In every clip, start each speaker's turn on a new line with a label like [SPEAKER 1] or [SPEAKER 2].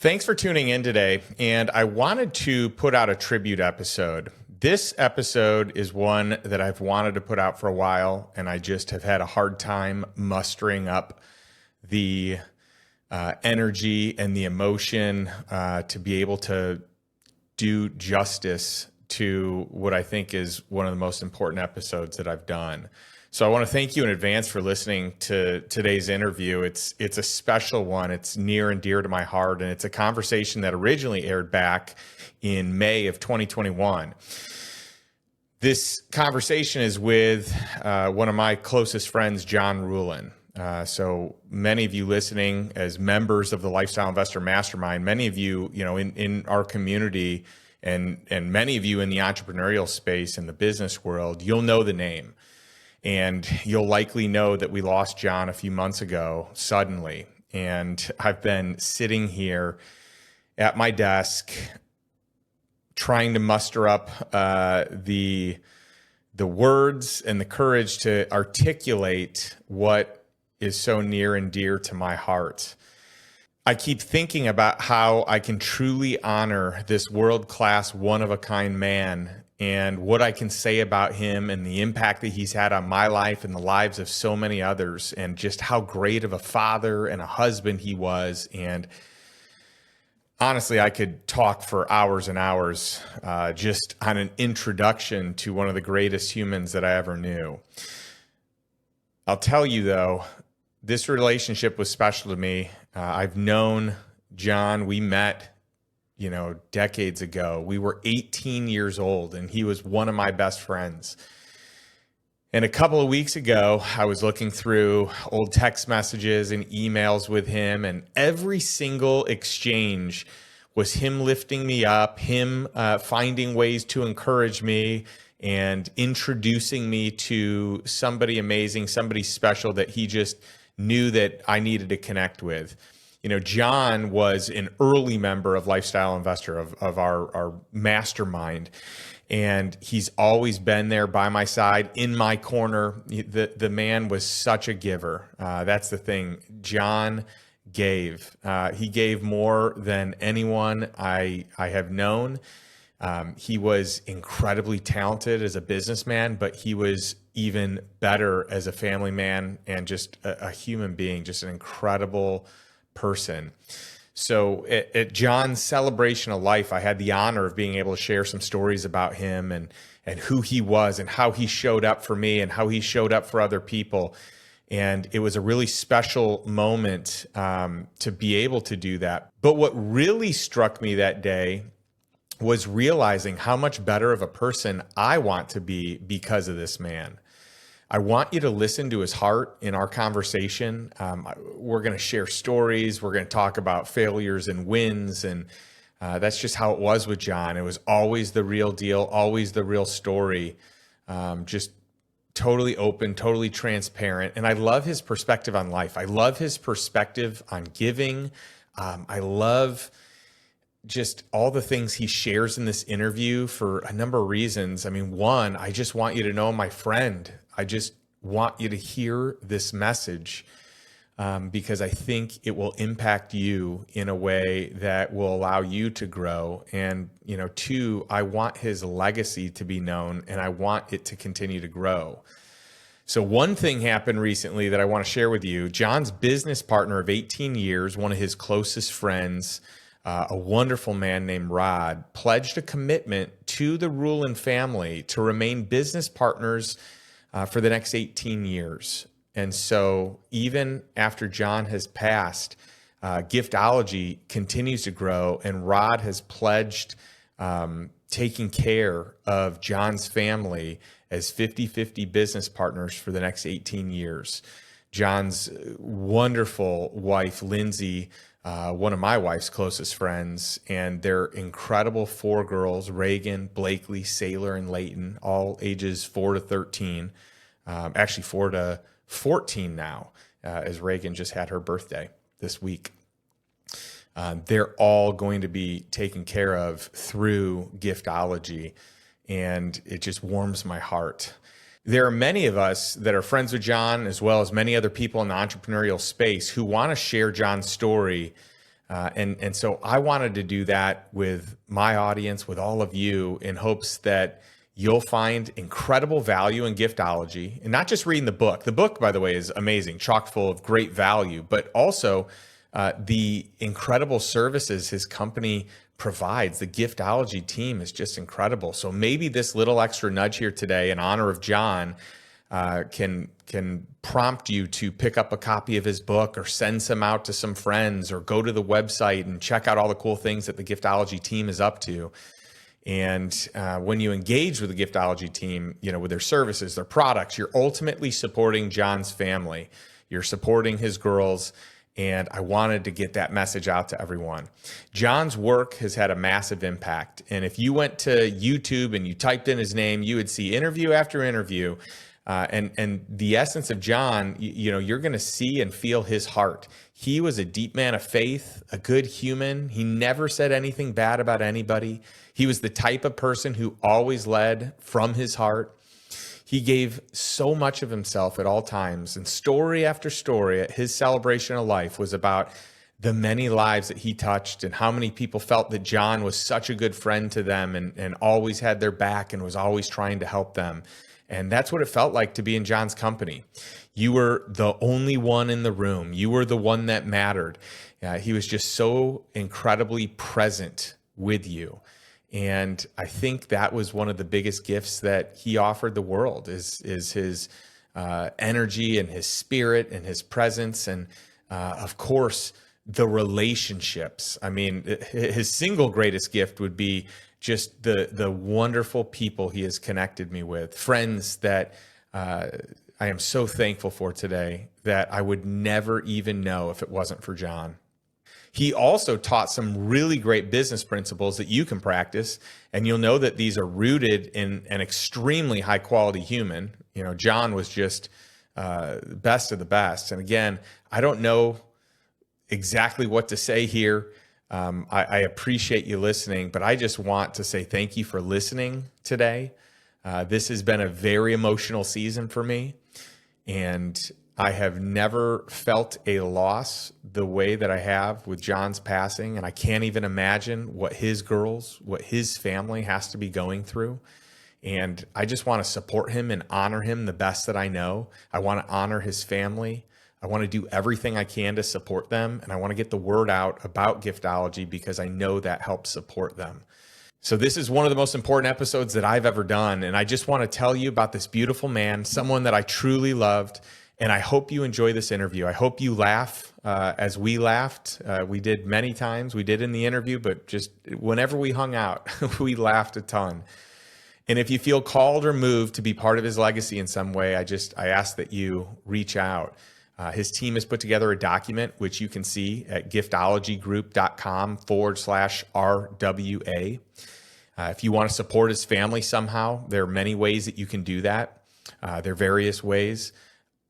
[SPEAKER 1] Thanks for tuning in today. And I wanted to put out a tribute episode. This episode is one that I've wanted to put out for a while, and I just have had a hard time mustering up the energy and the emotion to be able to do justice to what I think is one of the most important episodes that I've done. So I want to thank you in advance for listening to today's interview. It's a special one. It's near and dear to my heart, and it's a conversation that originally aired back in May of 2021. This conversation is with one of my closest friends, John Ruhlin. So many of you listening as members of the Lifestyle Investor Mastermind, many of you, in our community and many of you in the entrepreneurial space in the business world, you'll know the name. And you'll likely know that we lost John a few months ago suddenly. And I've been sitting here at my desk trying to muster up the words and the courage to articulate what is so near and dear to my heart. I keep thinking about how I can truly honor this world-class, one-of-a-kind man and what I can say about him and the impact that he's had on my life and the lives of so many others, and just how great of a father and a husband he was. And honestly, I could talk for hours and hours just on an introduction to one of the greatest humans that I ever knew. I'll tell you though, this relationship was special to me. I've known John. We met decades ago. We were 18 years old, and he was one of my best friends. And a couple of weeks ago, I was looking through old text messages and emails with him, and every single exchange was him lifting me up, him finding ways to encourage me and introducing me to somebody amazing, somebody special that he just knew that I needed to connect with. John was an early member of Lifestyle Investor, of our mastermind, and he's always been there by my side, in my corner. The man was such a giver. That's the thing. John gave. He gave more than anyone I have known. He was incredibly talented as a businessman, but he was even better as a family man and just a human being, just an incredible person. So at John's celebration of life, I had the honor of being able to share some stories about him and who he was and how he showed up for me and how he showed up for other people. And it was a really special moment to be able to do that. But what really struck me that day was realizing how much better of a person I want to be because of this man. I want you to listen to his heart in our conversation. We're going to share stories. We're going to talk about failures and wins. And that's just how it was with John. It was always the real deal, always the real story. Just totally open, totally transparent. And I love his perspective on life. I love his perspective on giving. I love just all the things he shares in this interview for a number of reasons. I mean, one, I just want you to know my friend. I just want you to hear this message because I think it will impact you in a way that will allow you to grow. And, two, I want his legacy to be known and I want it to continue to grow. So one thing happened recently that I want to share with you. John's business partner of 18 years, one of his closest friends, a wonderful man named Rod, pledged a commitment to the Ruhlin family to remain business partners for the next 18 years. And so even after John has passed, Giftology continues to grow, and Rod has pledged taking care of John's family as 50-50 business partners for the next 18 years. John's wonderful wife, Lindsay, one of my wife's closest friends, and their incredible 4 girls, Reagan, Blakely, Sailor, and Layton, all ages 4 to 13, actually 4 to 14 now, as Reagan just had her birthday this week. They're all going to be taken care of through Giftology, and it just warms my heart. There are many of us that are friends with John, as well as many other people in the entrepreneurial space who want to share John's story And so I wanted to do that with my audience, with all of you, in hopes that you'll find incredible value in Giftology, and not just reading the book. The book, by the way, is amazing, chock full of great value, but also the incredible services his company provides. The Giftology team is just incredible. So maybe this little extra nudge here today in honor of John can prompt you to pick up a copy of his book, or send some out to some friends, or go to the website and check out all the cool things that the Giftology team is up to. And when you engage with the Giftology team, with their services, their products, you're ultimately supporting John's family. You're supporting his girls. And I wanted to get that message out to everyone. John's work has had a massive impact. And if you went to YouTube and you typed in his name, you would see interview after interview. And the essence of John, you're going to see and feel his heart. He was a deep man of faith, a good human. He never said anything bad about anybody. He was the type of person who always led from his heart. He gave so much of himself at all times, and story after story at his celebration of life was about the many lives that he touched, and how many people felt that John was such a good friend to them, and always had their back and was always trying to help them. And that's what it felt like to be in John's company. You were the only one in the room. You were the one that mattered. He was just so incredibly present with you. And I think that was one of the biggest gifts that he offered the world is his energy and his spirit and his presence. And of course, the relationships. I mean, his single greatest gift would be just the wonderful people he has connected me with, friends that I am so thankful for today that I would never even know if it wasn't for John. He also taught some really great business principles that you can practice, and you'll know that these are rooted in an extremely high quality human. John was just best of the best. And again, I don't know exactly what to say here. I appreciate you listening, but I just want to say thank you for listening today. This has been a very emotional season for me, and I have never felt a loss the way that I have with John's passing, and I can't even imagine what his girls, what his family has to be going through. And I just want to support him and honor him the best that I know. I want to honor his family. I want to do everything I can to support them, and I want to get the word out about Giftology because I know that helps support them. So this is one of the most important episodes that I've ever done, and I just want to tell you about this beautiful man, someone that I truly loved. And I hope you enjoy this interview. I hope you laugh as we laughed. We did many times. We did in the interview, but just whenever we hung out, we laughed a ton. And if you feel called or moved to be part of his legacy in some way, I ask that you reach out. His team has put together a document, which you can see at giftologygroup.com/RWA. If you want to support his family somehow, there are many ways that you can do that. There are various ways.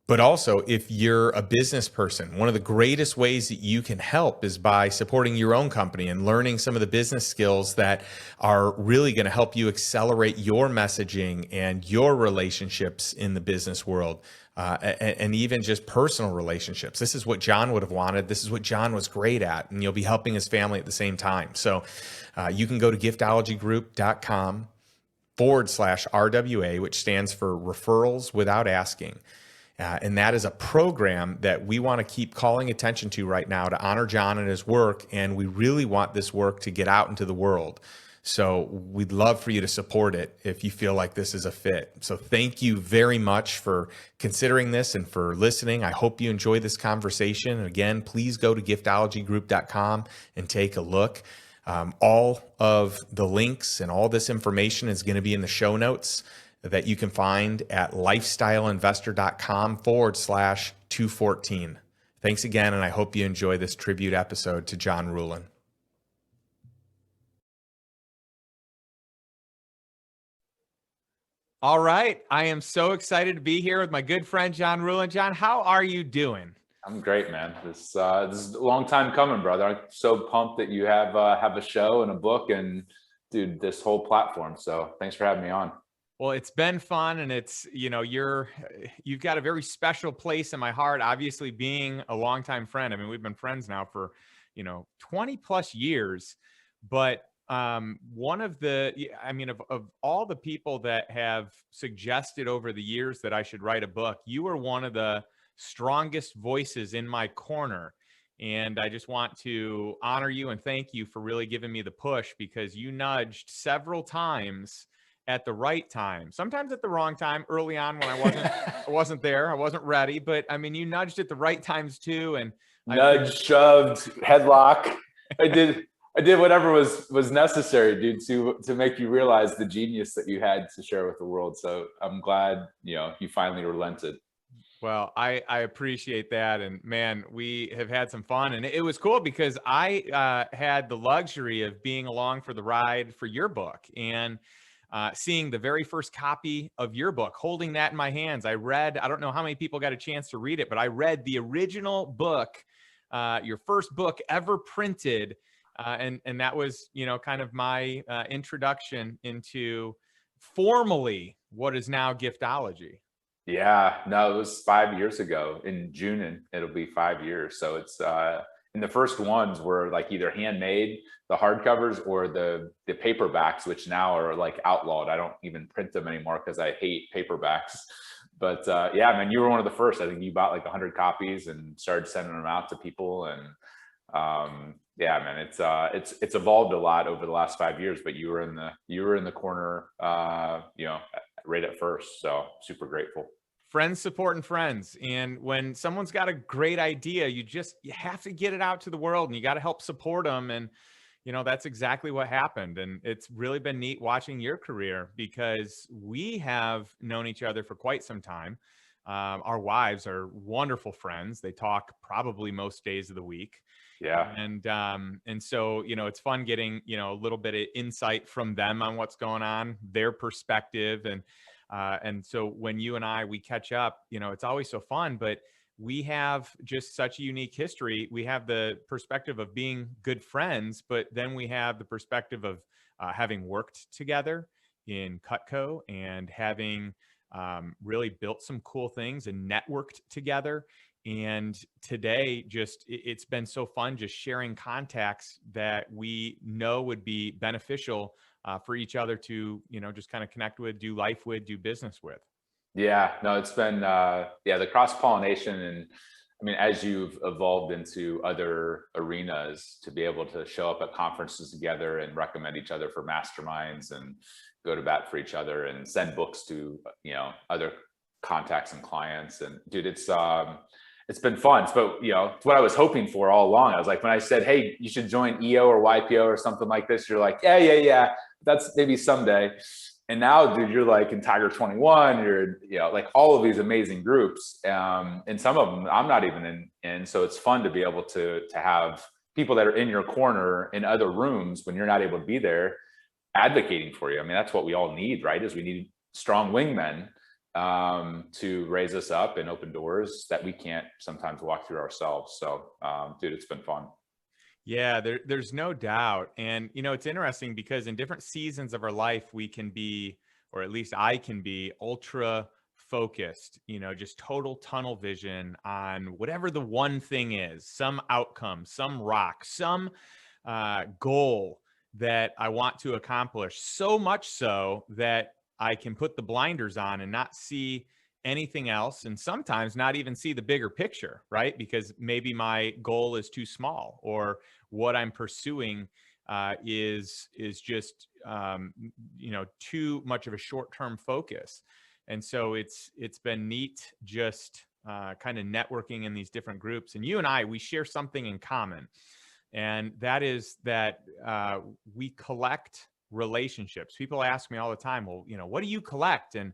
[SPEAKER 1] But also, if you're a business person, one of the greatest ways that you can help is by supporting your own company and learning some of the business skills that are really going to help you accelerate your messaging and your relationships in the business world, and even just personal relationships. This is what John would have wanted. This is what John was great at, and you'll be helping his family at the same time. So you can go to giftologygroup.com/RWA, which stands for Referrals Without Asking. And that is a program that we want to keep calling attention to right now to honor John and his work. And we really want this work to get out into the world. So we'd love for you to support it if you feel like this is a fit. So thank you very much for considering this and for listening. I hope you enjoy this conversation. And again, please go to giftologygroup.com and take a look. All of the links and all this information is going to be in the show notes that you can find at lifestyleinvestor.com/214. Thanks again, and I hope you enjoy this tribute episode to John Ruhlin. All right, I am so excited to be here with my good friend, John Ruhlin. John, how are you doing?
[SPEAKER 2] I'm great, man. This is a long time coming, brother. I'm so pumped that you have a show and a book and, dude, this whole platform. So thanks for having me on.
[SPEAKER 1] Well, it's been fun, and it's, you've got a very special place in my heart, obviously being a longtime friend. I mean, we've been friends now for, 20 plus years. But one of of all the people that have suggested over the years that I should write a book, you were one of the strongest voices in my corner. And I just want to honor you and thank you for really giving me the push, because you nudged several times at the right time, sometimes at the wrong time early on when I wasn't there, I wasn't ready, but I mean, you nudged at the right times too. And
[SPEAKER 2] Nudge, shoved, headlock. I did whatever was necessary, dude, to make you realize the genius that you had to share with the world. So I'm glad, you finally relented.
[SPEAKER 1] Well, I appreciate that. And man, we have had some fun, and it was cool because I had the luxury of being along for the ride for your book, and seeing the very first copy of your book, holding that in my hands. I don't know how many people got a chance to read it, but I read the original book, your first book ever printed. And that was, kind of my introduction into formally what is now Giftology.
[SPEAKER 2] Yeah, no, it was 5 years ago in June, and it'll be 5 years. So it's and the first ones were like either handmade, the hardcovers, or the paperbacks, which now are like outlawed. I don't even print them anymore because I hate paperbacks. But yeah, man, you were one of the first. I think you bought like 100 copies and started sending them out to people. And yeah, man, it's evolved a lot over the last 5 years. But you were in the corner, right at first. So super grateful.
[SPEAKER 1] Friends supporting friends. And when someone's got a great idea, you have to get it out to the world, and you got to help support them. And, that's exactly what happened. And it's really been neat watching your career, because we have known each other for quite some time. Our wives are wonderful friends. They talk probably most days of the week.
[SPEAKER 2] Yeah.
[SPEAKER 1] And so, it's fun getting, a little bit of insight from them on what's going on, their perspective. And so when you and we catch up, it's always so fun, but we have just such a unique history. We have the perspective of being good friends, but then we have the perspective of having worked together in Cutco and having really built some cool things and networked together. And today, it's been so fun just sharing contacts that we know would be beneficial for each other to, just kind of connect with, do life with, do business with.
[SPEAKER 2] Yeah, no, it's been, the cross-pollination. And I mean, as you've evolved into other arenas, to be able to show up at conferences together and recommend each other for masterminds and go to bat for each other and send books to, other contacts and clients. And dude, it's been fun. So, it's what I was hoping for all along. I was like, when I said, hey, you should join EO or YPO or something like this, you're like, yeah, that's maybe someday. And now, dude, you're like in Tiger 21, you're, like all of these amazing groups. And some of them I'm not even in. So it's fun to be able to have people that are in your corner in other rooms when you're not able to be there, advocating for you. I mean, that's what we all need, right? Is we need strong wingmen to raise us up and open doors that we can't sometimes walk through ourselves. So, dude, it's been fun.
[SPEAKER 1] Yeah, there's no doubt. And, it's interesting because in different seasons of our life, we can be, or at least I can be, ultra focused, just total tunnel vision on whatever the one thing is, some outcome, some rock, some goal that I want to accomplish. So much so that I can put the blinders on and not see anything else, and sometimes not even see the bigger picture, right? Because maybe my goal is too small, or what I'm pursuing is just too much of a short-term focus. And so it's been neat just kind of networking in these different groups. And you and we share something in common, and that is that we collect relationships. People ask me all the time, well, what do you collect? And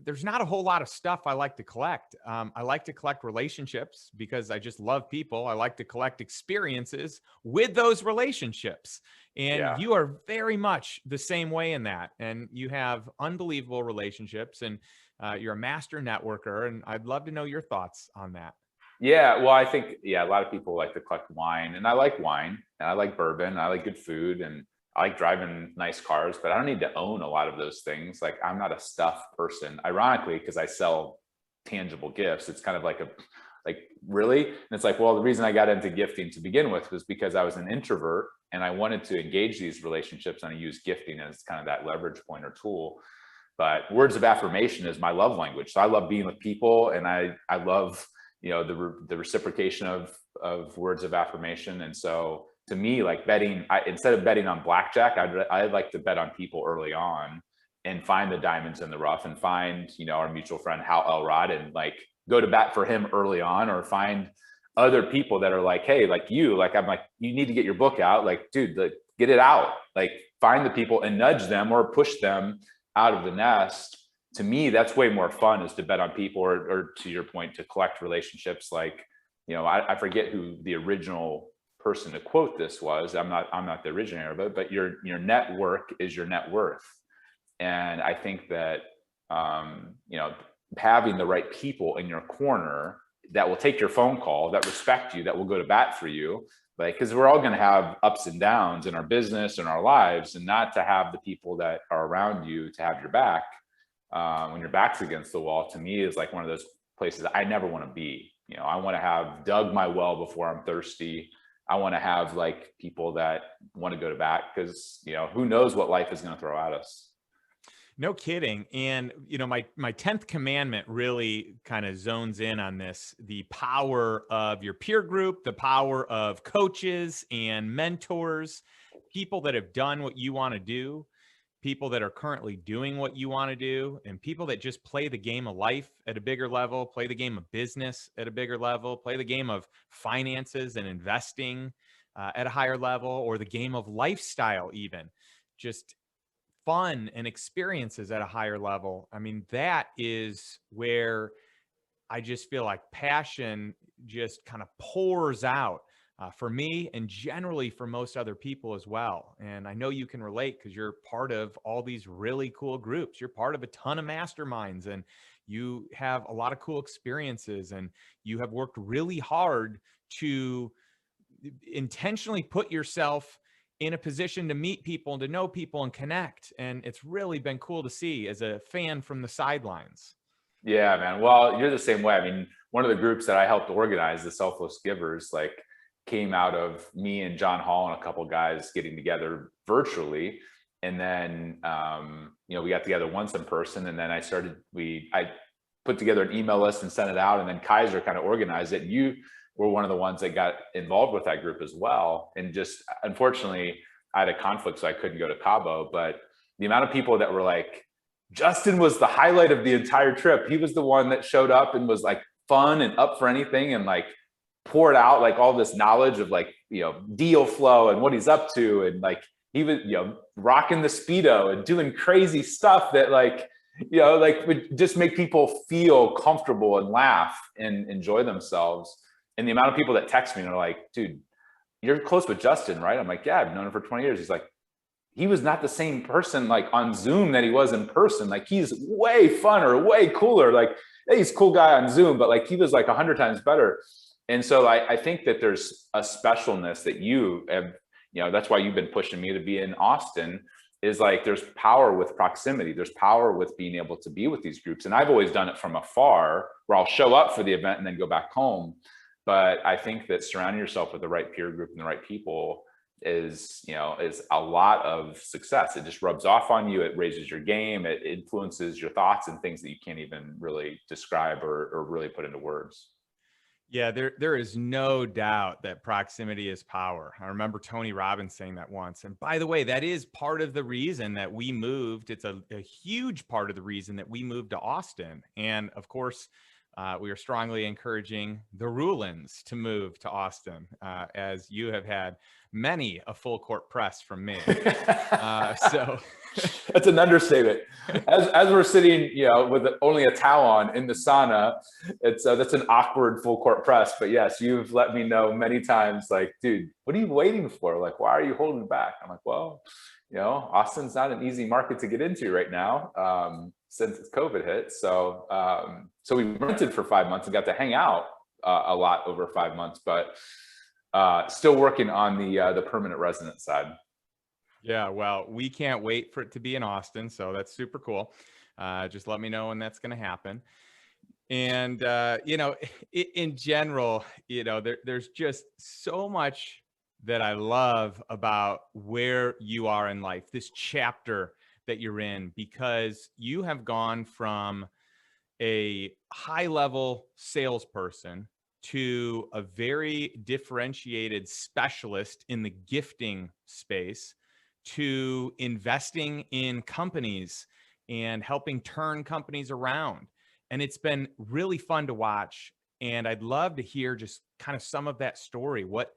[SPEAKER 1] there's not a whole lot of stuff I like to collect. I like to collect relationships because I just love people. I like to collect experiences with those relationships. And you are very much the same way in that. And you have unbelievable relationships, and you're a master networker. And I'd love to know your thoughts on that.
[SPEAKER 2] Yeah, well, I think, a lot of people like to collect wine, and I like wine, and I like bourbon, and I like good food, and I like driving nice cars, but I don't need to own a lot of those things. Like, I'm not a stuff person, ironically, because I sell tangible gifts. It's kind of like Like, really? And it's like, well, the reason I got into gifting to begin with was because I was an introvert and I wanted to engage these relationships, and I used gifting as kind of that leverage point or tool. But words of affirmation is my love language. So I love being with people, and I love, the reciprocation of words of affirmation. And so to me, like betting, instead of betting on blackjack, I'd like to bet on people early on and find the diamonds in the rough, and find, our mutual friend Hal Elrod, and like go to bat for him early on, or find other people that are like, hey, like you, like, I'm like, you need to get your book out. Like, dude, like, get it out. Like, find the people and nudge them or push them out of the nest. To me, that's way more fun, is to bet on people, or to your point, to collect relationships. Like, I forget who the original person to quote this was. I'm not the originator of it, but your network is your net worth. And I think that, having the right people in your corner that will take your phone call, that respect you, that will go to bat for you, like, because we're all going to have ups and downs in our business and our lives, and not to have the people that are around you to have your back when your back's against the wall, to me, is like one of those places I never want to be. I want to have dug my well before I'm thirsty. I want to have like people that want to go to bat, because, who knows what life is going to throw at us.
[SPEAKER 1] No kidding. And, my 10th commandment really kind of zones in on this, the power of your peer group, the power of coaches and mentors, people that have done what you want to do, people that are currently doing what you want to do, and people that just play the game of life at a bigger level, play the game of business at a bigger level, play the game of finances and investing at a higher level, or the game of lifestyle, even just fun and experiences at a higher level. I mean, that is where I just feel like passion just kind of pours out for me, and generally for most other people as well. And I know you can relate, because you're part of all these really cool groups. You're part of a ton of masterminds, and you have a lot of cool experiences, and you have worked really hard to intentionally put yourself in a position to meet people and to know people and connect. And it's really been cool to see as a fan from the sidelines.
[SPEAKER 2] Yeah, man. Well, you're the same way. I mean, one of the groups that I helped organize, the Selfless Givers, like, came out of me and John Hall and a couple guys getting together virtually. And then, we got together once in person, and then I put together an email list and sent it out. And then Kaiser kind of organized it. You were one of the ones that got involved with that group as well. And just, unfortunately, I had a conflict, so I couldn't go to Cabo. But the amount of people that were like, Justin was the highlight of the entire trip. He was the one that showed up and was like fun and up for anything, and like poured out like all this knowledge of like, deal flow and what he's up to. And like, he was, rocking the Speedo and doing crazy stuff that like, like would just make people feel comfortable and laugh and enjoy themselves. And the amount of people that text me and are like, dude, you're close with Justin, right? I'm like, yeah, I've known him for 20 years. He's like, he was not the same person like on Zoom that he was in person. Like, he's way funner, way cooler. Like, hey, he's a cool guy on Zoom, but like, he was like 100 times better. And so I think that there's a specialness that you have, that's why you've been pushing me to be in Austin, is like, there's power with proximity. There's power with being able to be with these groups. And I've always done it from afar, where I'll show up for the event and then go back home. But I think that surrounding yourself with the right peer group and the right people is a lot of success. It just rubs off on you. It raises your game. It influences your thoughts and things that you can't even really describe or really put into words.
[SPEAKER 1] Yeah, there is no doubt that proximity is power. I remember Tony Robbins saying that once. And by the way, that is part of the reason that we moved. It's a huge part of the reason that we moved to Austin. And of course, we are strongly encouraging the Ruhlins to move to Austin, as you have had many a full court press from me. So
[SPEAKER 2] that's an understatement. As we're sitting, with only a towel on in the sauna, that's an awkward full court press. But yes, you've let me know many times, like, dude, what are you waiting for? Like, why are you holding back? I'm like, well, Austin's not an easy market to get into right now, since COVID hit. So we rented for 5 months and got to hang out a lot over 5 months, but still working on the permanent resident side.
[SPEAKER 1] Yeah, well, we can't wait for it to be in Austin, so that's super cool. Just let me know when that's going to happen. And, in general, there's just so much that I love about where you are in life, this chapter that you're in, because you have gone from a high level salesperson to a very differentiated specialist in the gifting space to investing in companies and helping turn companies around. And it's been really fun to watch. And I'd love to hear just kind of some of that story, what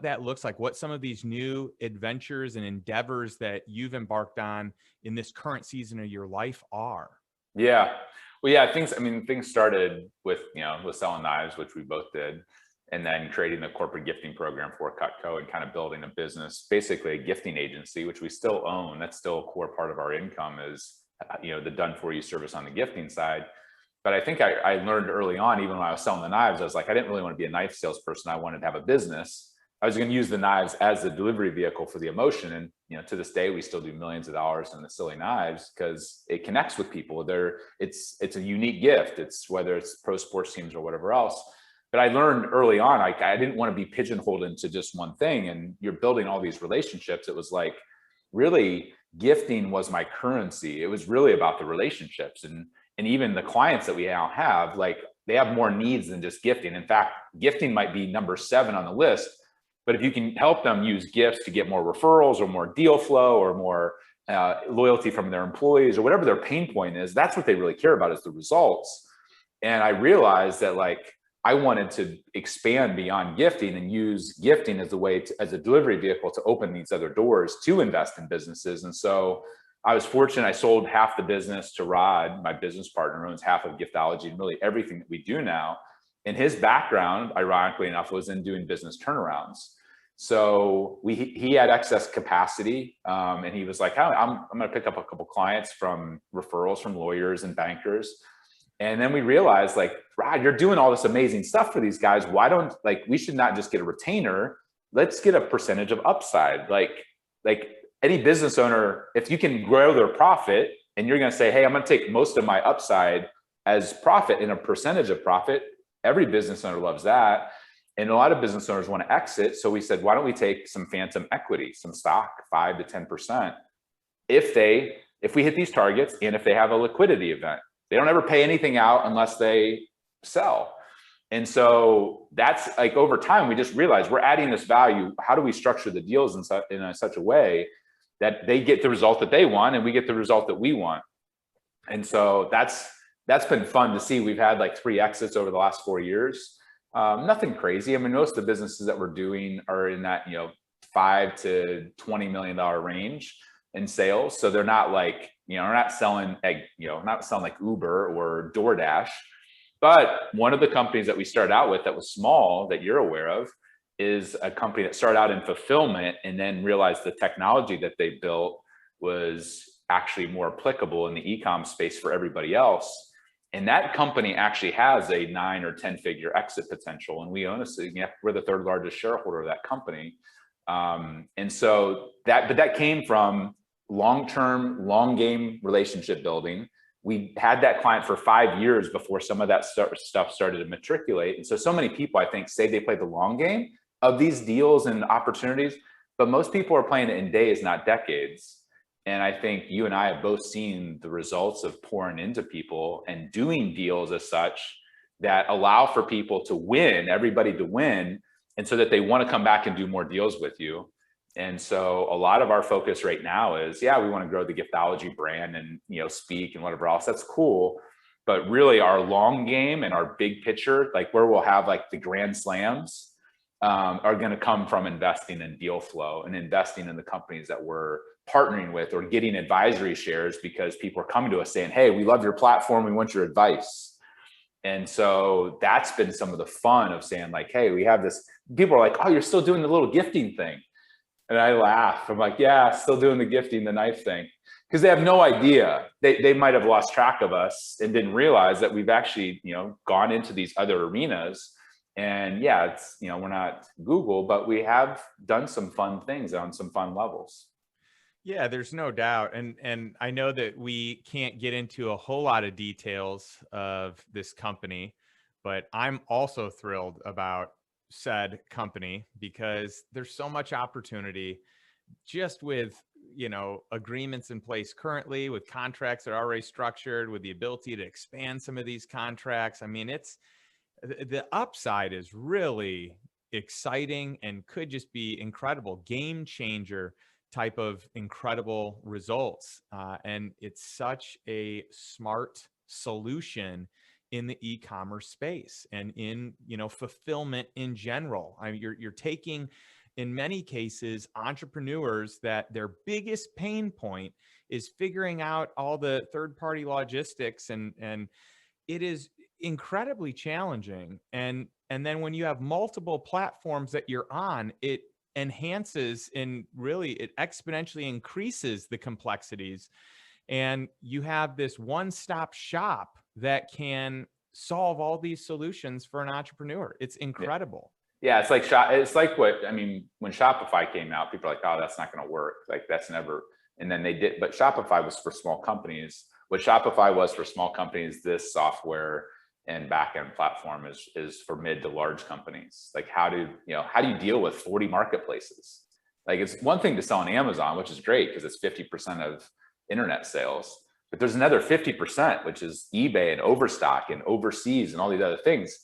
[SPEAKER 1] that looks like, what some of these new adventures and endeavors that you've embarked on in this current season of your life are.
[SPEAKER 2] Yeah. Well, yeah, things started with, with selling knives, which we both did, and then creating the corporate gifting program for Cutco and kind of building a business, basically a gifting agency, which we still own. That's still a core part of our income is, the done for you service on the gifting side. But I think I learned early on, even when I was selling the knives, I was like, I didn't really want to be a knife salesperson. I wanted to have a business. I was going to use the knives as the delivery vehicle for the emotion. And, to this day, we still do millions of dollars in the silly knives because it connects with people. It's a unique gift. It's whether it's pro sports teams or whatever else. But I learned early on, I didn't want to be pigeonholed into just one thing. And you're building all these relationships. It was like, really, gifting was my currency. It was really about the relationships. And even the clients that we now have, like, they have more needs than just gifting. In fact, gifting might be number 7 on the list. But if you can help them use gifts to get more referrals or more deal flow or more loyalty from their employees or whatever their pain point is, that's what they really care about, is the results. And I realized that, like, I wanted to expand beyond gifting and use gifting as a way as a delivery vehicle to open these other doors to invest in businesses. And so I was fortunate. I sold half the business to Rod, my business partner, who owns half of Giftology and really everything that we do now. And his background, ironically enough, was in doing business turnarounds. So he had excess capacity, and he was like, I'm going to pick up a couple clients from referrals from lawyers and bankers. And then we realized, like, Rod, you're doing all this amazing stuff for these guys. Why don't, like, we should not just get a retainer. Let's get a percentage of upside. Like any business owner, if you can grow their profit and you're going to say, hey, I'm going to take most of my upside as profit in a percentage of profit, every business owner loves that. And a lot of business owners want to exit. So we said, why don't we take some phantom equity, some stock, 5 to 10%, if we hit these targets and if they have a liquidity event. They don't ever pay anything out unless they sell. And so that's, like, over time, we just realized we're adding this value. How do we structure the deals in such a way that they get the result that they want and we get the result that we want? And so that's been fun to see. We've had like 3 exits over the last 4 years. Nothing crazy. I mean, most of the businesses that we're doing are in that, $5 to $20 million range in sales. So they're not like, we're not selling like Uber or DoorDash. But one of the companies that we started out with that was small, that you're aware of, is a company that started out in fulfillment and then realized the technology that they built was actually more applicable in the e-com space for everybody else. And that company actually has a 9 or 10 figure exit potential. And we own we're the 3rd largest shareholder of that company. And so that came from long-term, long game relationship building. We had that client for 5 years before some of that stuff started to matriculate. And so many people, I think, say they play the long game of these deals and opportunities, but most people are playing it in days, not decades. And I think you and I have both seen the results of pouring into people and doing deals as such that allow for people to win, everybody to win, and so that they want to come back and do more deals with you. And so a lot of our focus right now is, we want to grow the Giftology brand and, speak and whatever else. That's cool. But really our long game and our big picture, like where we'll have like the grand slams, are going to come from investing in deal flow and investing in the companies that we're partnering with or getting advisory shares because people are coming to us saying, hey, we love your platform. We want your advice. And so that's been some of the fun of saying, like, hey, we have this. People are like, oh, you're still doing the little gifting thing. And I laugh. I'm like, yeah, still doing the gifting, the knife thing. Because they have no idea. They might have lost track of us and didn't realize that we've actually, gone into these other arenas. And it's, we're not Google, but we have done some fun things on some fun levels.
[SPEAKER 1] Yeah, there's no doubt. And I know that we can't get into a whole lot of details of this company, but I'm also thrilled about said company because there's so much opportunity just with, agreements in place currently, with contracts that are already structured, with the ability to expand some of these contracts. I mean, it's the upside is really exciting and could just be incredible, game changer type of incredible results. And it's such a smart solution in the e-commerce space and in fulfillment in general. I mean, you're taking, in many cases, entrepreneurs that their biggest pain point is figuring out all the third party logistics, and it is incredibly challenging. And then when you have multiple platforms that you're on, it enhances and really it exponentially increases the complexities. And you have this one-stop shop that can solve all these solutions for an entrepreneur. It's incredible.
[SPEAKER 2] Yeah, it's like it's like what I mean when Shopify came out, people are like, oh, that's not going to work. Like that's never. And then they did, but Shopify was for small companies. What Shopify was for small companies, this software and backend platform is for mid to large companies. Like how do you deal with 40 marketplaces? Like it's one thing to sell on Amazon, which is great because it's 50% of internet sales, but there's another 50%, which is eBay and Overstock and overseas and all these other things.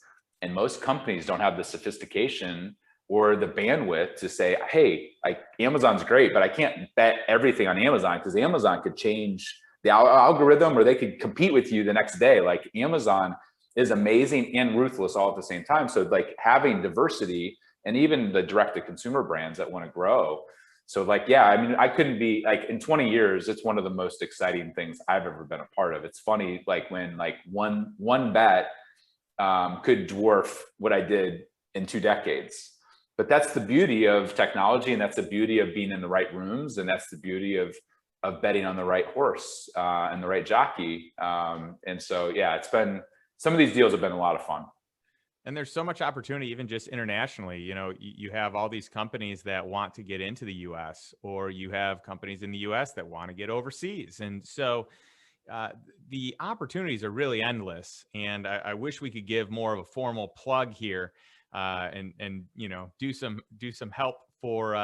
[SPEAKER 2] And most companies don't have the sophistication or the bandwidth to say, hey, like Amazon's great, but I can't bet everything on Amazon because Amazon could change the algorithm or they could compete with you the next day. Like Amazon is amazing and ruthless all at the same time. So like having diversity and even the direct to consumer brands that want to grow. So like, yeah, I mean, I couldn't be like in 20 years, it's one of the most exciting things I've ever been a part of. It's funny, like when like one bet could dwarf what I did in 2 decades. But that's the beauty of technology, and that's the beauty of being in the right rooms, and that's the beauty of betting on the right horse and the right jockey. And so, yeah, it's been, some of these deals have been a lot of fun.
[SPEAKER 1] And there's so much opportunity, even just internationally. You have all these companies that want to get into the US, or you have companies in the US that want to get overseas. And so the opportunities are really endless. And I wish we could give more of a formal plug here and do some help for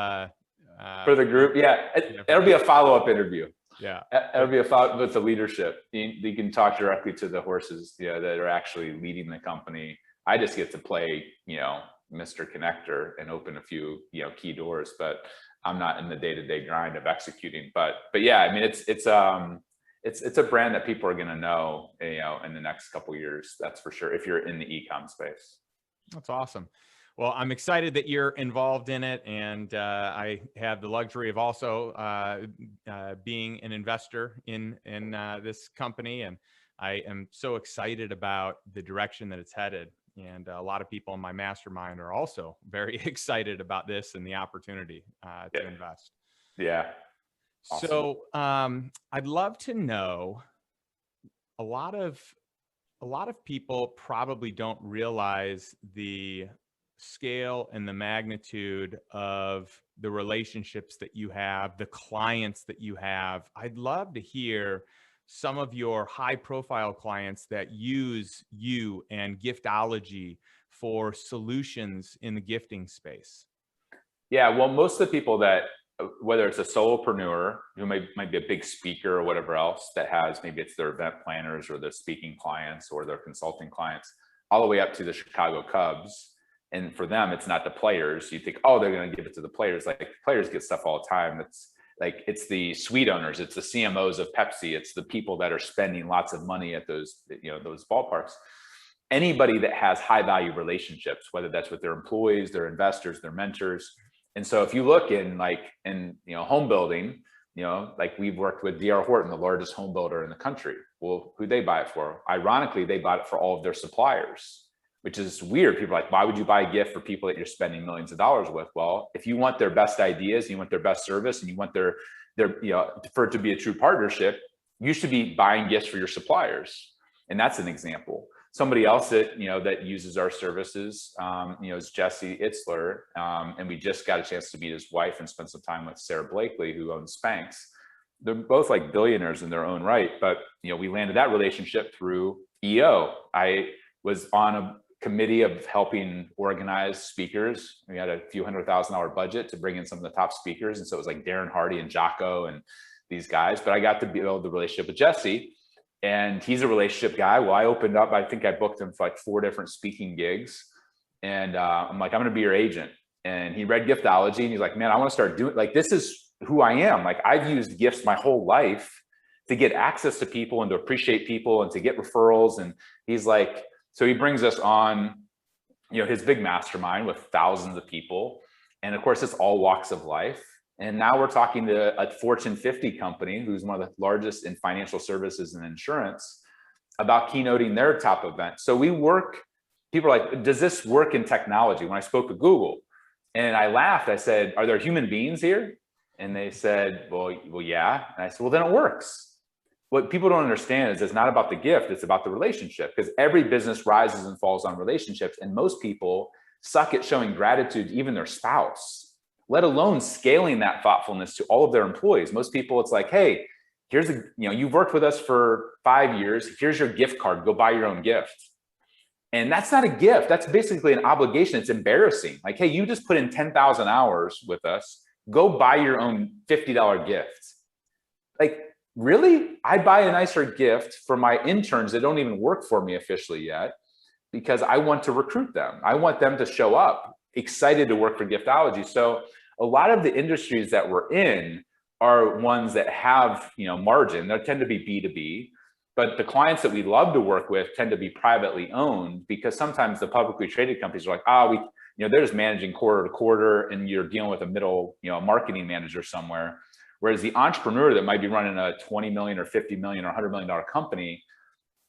[SPEAKER 2] the group. Yeah, it'll be a follow-up interview.
[SPEAKER 1] Yeah,
[SPEAKER 2] it'll be a follow with the leadership. You can talk directly to the horses, that are actually leading the company. I just get to play, Mr. Connector and open a few, key doors, but I'm not in the day-to-day grind of executing. But yeah, I mean, it's a brand that people are going to know, in the next couple of years. That's for sure. If you're in the e-com space.
[SPEAKER 1] That's awesome. Well, I'm excited that you're involved in it, and I have the luxury of also being an investor in this company, and I am so excited about the direction that it's headed. And a lot of people in my mastermind are also very excited about this and the opportunity to invest.
[SPEAKER 2] Yeah.
[SPEAKER 1] Awesome. So I'd love to know, a lot of people probably don't realize the scale and the magnitude of the relationships that you have, the clients that you have. I'd love to hear some of your high profile clients that use you and Giftology for solutions in the gifting space.
[SPEAKER 2] Yeah, well, most of the people that, whether it's a solopreneur who might be a big speaker or whatever else that has, maybe it's their event planners or their speaking clients or their consulting clients, all the way up to the Chicago Cubs. And for them, it's not the players. You think, oh, they're going to give it to the players. Like players get stuff all the time. It's the suite owners, it's the CMOs of Pepsi, it's the people that are spending lots of money at those ballparks. Anybody that has high value relationships, whether that's with their employees, their investors, their mentors. And so if you look in home building, like we've worked with D.R. Horton, the largest home builder in the country. Well, who they buy it for? Ironically, they bought it for all of their suppliers, which is weird. People are like, why would you buy a gift for people that you're spending millions of dollars with? Well, if you want their best ideas, and you want their best service, and you want their for it to be a true partnership, you should be buying gifts for your suppliers. And that's an example. somebody else that, that uses our services, is Jesse Itzler. And we just got a chance to meet his wife and spend some time with Sarah Blakely, who owns Spanx. They're both like billionaires in their own right, but, we landed that relationship through EO. I was on a committee of helping organize speakers. We had a few $100,000 budget to bring in some of the top speakers. And so it was like Darren Hardy and Jocko and these guys, but I got to build the relationship with Jesse, and he's a relationship guy. Well, I think I booked him for like 4 different speaking gigs. And I'm like, I'm going to be your agent. And he read Giftology and he's like, man, I want to start doing, like, this is who I am. Like, I've used gifts my whole life to get access to people and to appreciate people and to get referrals. And he's like, so he brings us on, his big mastermind with thousands of people. And of course, it's all walks of life. And now we're talking to a Fortune 50 company who's one of the largest in financial services and insurance about keynoting their top event. So people are like, does this work in technology? When I spoke to Google, and I laughed, I said, are there human beings here? And they said, well, yeah. And I said, well, then it works. What people don't understand is it's not about the gift, it's about the relationship, because every business rises and falls on relationships. And most people suck at showing gratitude to even their spouse, let alone scaling that thoughtfulness to all of their employees. Most people, it's like, hey, you've worked with us for 5 years. Here's your gift card. Go buy your own gift. And that's not a gift. That's basically an obligation. It's embarrassing. Like, hey, you just put in 10,000 hours with us. Go buy your own $50 gift. Like, really? I buy a nicer gift for my interns that don't even work for me officially yet, because I want to recruit them. I want them to show up excited to work for Giftology. So a lot of the industries that we're in are ones that have, margin. They tend to be B2B, but the clients that we love to work with tend to be privately owned, because sometimes the publicly traded companies are like, they're just managing quarter to quarter, and you're dealing with a middle, marketing manager somewhere. Whereas the entrepreneur that might be running a 20 million or 50 million or $100 million company,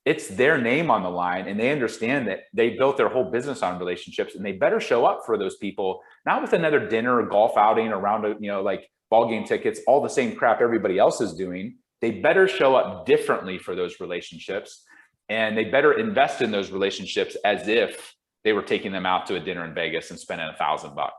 [SPEAKER 2] it's their name on the line, and they understand that they built their whole business on relationships, and they better show up for those people, not with another dinner or golf outing around, like ball game tickets, all the same crap everybody else is doing. They better show up differently for those relationships, and they better invest in those relationships as if they were taking them out to a dinner in Vegas and spending $1,000.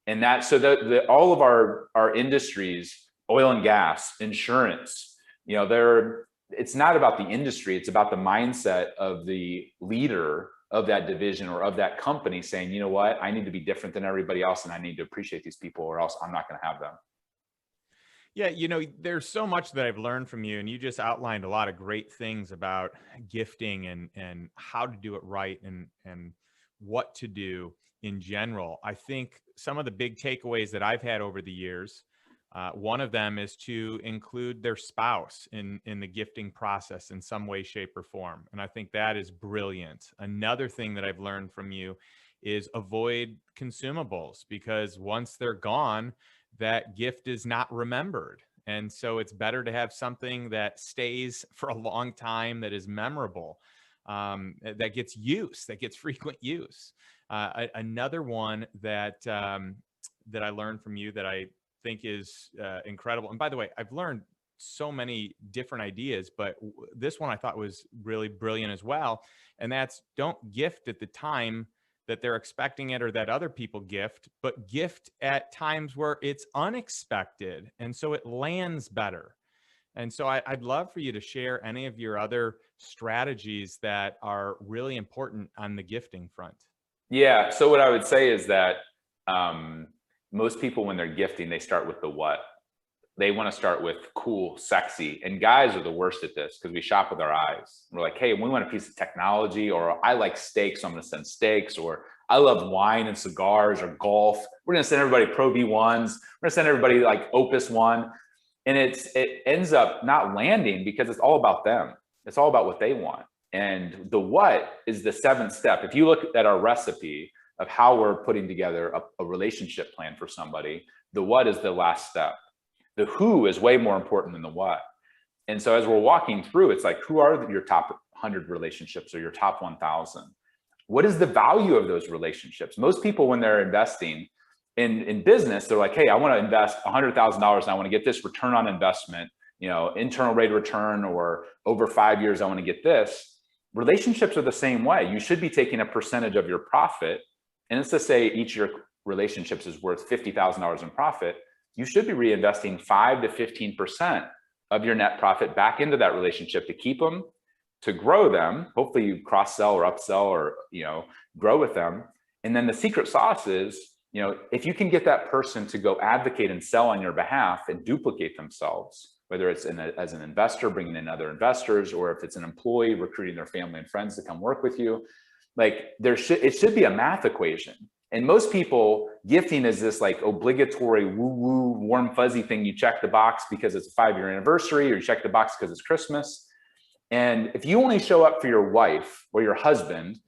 [SPEAKER 2] And that, so all of our industries, oil and gas, insurance, it's not about the industry, it's about the mindset of the leader of that division or of that company saying, you know what, I need to be different than everybody else, and I need to appreciate these people, or else I'm not going to have them.
[SPEAKER 1] Yeah, there's so much that I've learned from you, and you just outlined a lot of great things about gifting and how to do it right, and what to do in general. I think some of the big takeaways that I've had over the years, one of them is to include their spouse in the gifting process in some way, shape, or form. And I think that is brilliant. Another thing that I've learned from you is avoid consumables, because once they're gone, that gift is not remembered. And so it's better to have something that stays for a long time, that is memorable, that gets use, that gets frequent use. Another one that I learned from you that I think is incredible. And by the way, I've learned so many different ideas, but this one I thought was really brilliant as well. And that's, don't gift at the time that they're expecting it or that other people gift, but gift at times where it's unexpected. And so it lands better. And so I'd love for you to share any of your other strategies that are really important on the gifting front.
[SPEAKER 2] Yeah. So what I would say is that most people, when they're gifting, they start with the what. They want to start with cool, sexy. And guys are the worst at this, because we shop with our eyes. We're like, hey, we want a piece of technology, or I like steaks, so I'm going to send steaks, or I love wine and cigars, or golf. We're going to send everybody Pro V1s. We're going to send everybody like Opus One. And it ends up not landing because it's all about them. It's all about what they want. And the what is the 7th step. If you look at our recipe of how we're putting together a relationship plan for somebody, the what is the last step. The who is way more important than the what. And so as we're walking through, it's like, who are your top 100 relationships or your top 1,000? What is the value of those relationships? Most people, when they're investing in business, they're like, hey, I want to invest $100,000 and I want to get this return on investment, internal rate of return, or over 5 years, I want to get this. Relationships are the same way. You should be taking a percentage of your profit, and let's just say each of your relationships is worth $50,000 in profit. You should be reinvesting 5 to 15% of your net profit back into that relationship to keep them, to grow them. Hopefully you cross sell or upsell or, grow with them. And then the secret sauce is, if you can get that person to go advocate and sell on your behalf and duplicate themselves, whether it's as an investor, bringing in other investors, or if it's an employee recruiting their family and friends to come work with you, like it should be a math equation. And most people, gifting is this like obligatory woo-woo, warm fuzzy thing. You check the box because it's a 5-year anniversary, or you check the box because it's Christmas. And if you only show up for your wife or your husband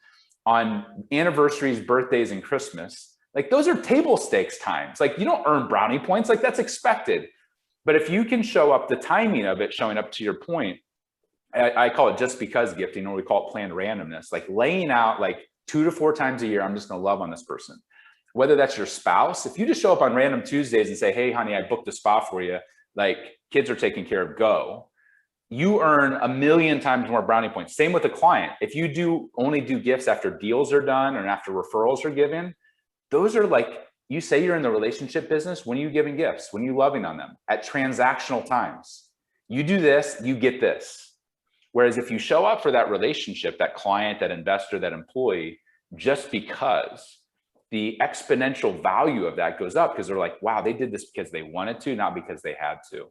[SPEAKER 2] on anniversaries, birthdays, and Christmas, like those are table stakes times. Like you don't earn brownie points, like that's expected. But if you can show up, the timing of it showing up, to your point, I call it just because gifting, or we call it planned randomness, like laying out like 2 to 4 times a year, I'm just going to love on this person. Whether that's your spouse, if you just show up on random Tuesdays and say, hey, honey, I booked a spa for you, like kids are taken care of, go. You earn 1,000,000 times more brownie points. Same with a client. If you only do gifts after deals are done or after referrals are given, those are like, you say you're in the relationship business. When are you giving gifts? When are you loving on them? At transactional times. You do this, you get this. Whereas if you show up for that relationship, that client, that investor, that employee, just because, the exponential value of that goes up because they're like, wow, they did this because they wanted to, not because they had to.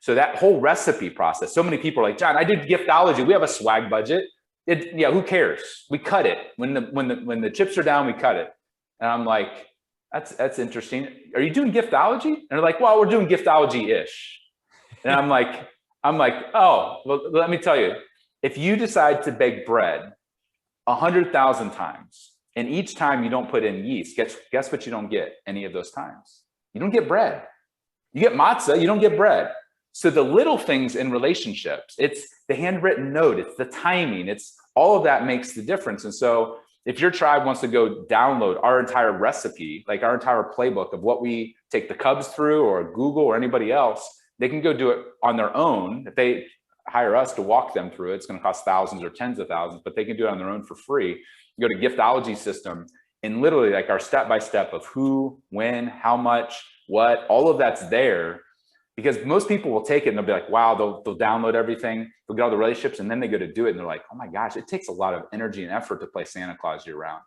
[SPEAKER 2] So that whole recipe process, so many people are like, John, I did Giftology. We have a swag budget. Who cares? We cut it. When the chips are down, we cut it. And I'm like, that's interesting. Are you doing Giftology? And they're like, well, we're doing Giftology-ish. And I'm like, oh, well, let me tell you, if you decide to bake bread 100,000 times, and each time you don't put in yeast, guess what you don't get any of those times? You don't get bread. You get matzah, you don't get bread. So the little things in relationships, it's the handwritten note, it's the timing, it's all of that makes the difference. And so if your tribe wants to go download our entire recipe, like our entire playbook of what we take the Cubs through, or Google or anybody else, they can go do it on their own. If they hire us to walk them through it, it's going to cost thousands or tens of thousands, but they can do it on their own for free. You go to Giftology system, and literally like our step-by-step of who, when, how much, what, all of that's there. Because most people will take it and they'll be like, wow, they'll download everything, they'll get all the relationships, and then they go to do it and they're like, oh my gosh, it takes a lot of energy and effort to play Santa Claus year round.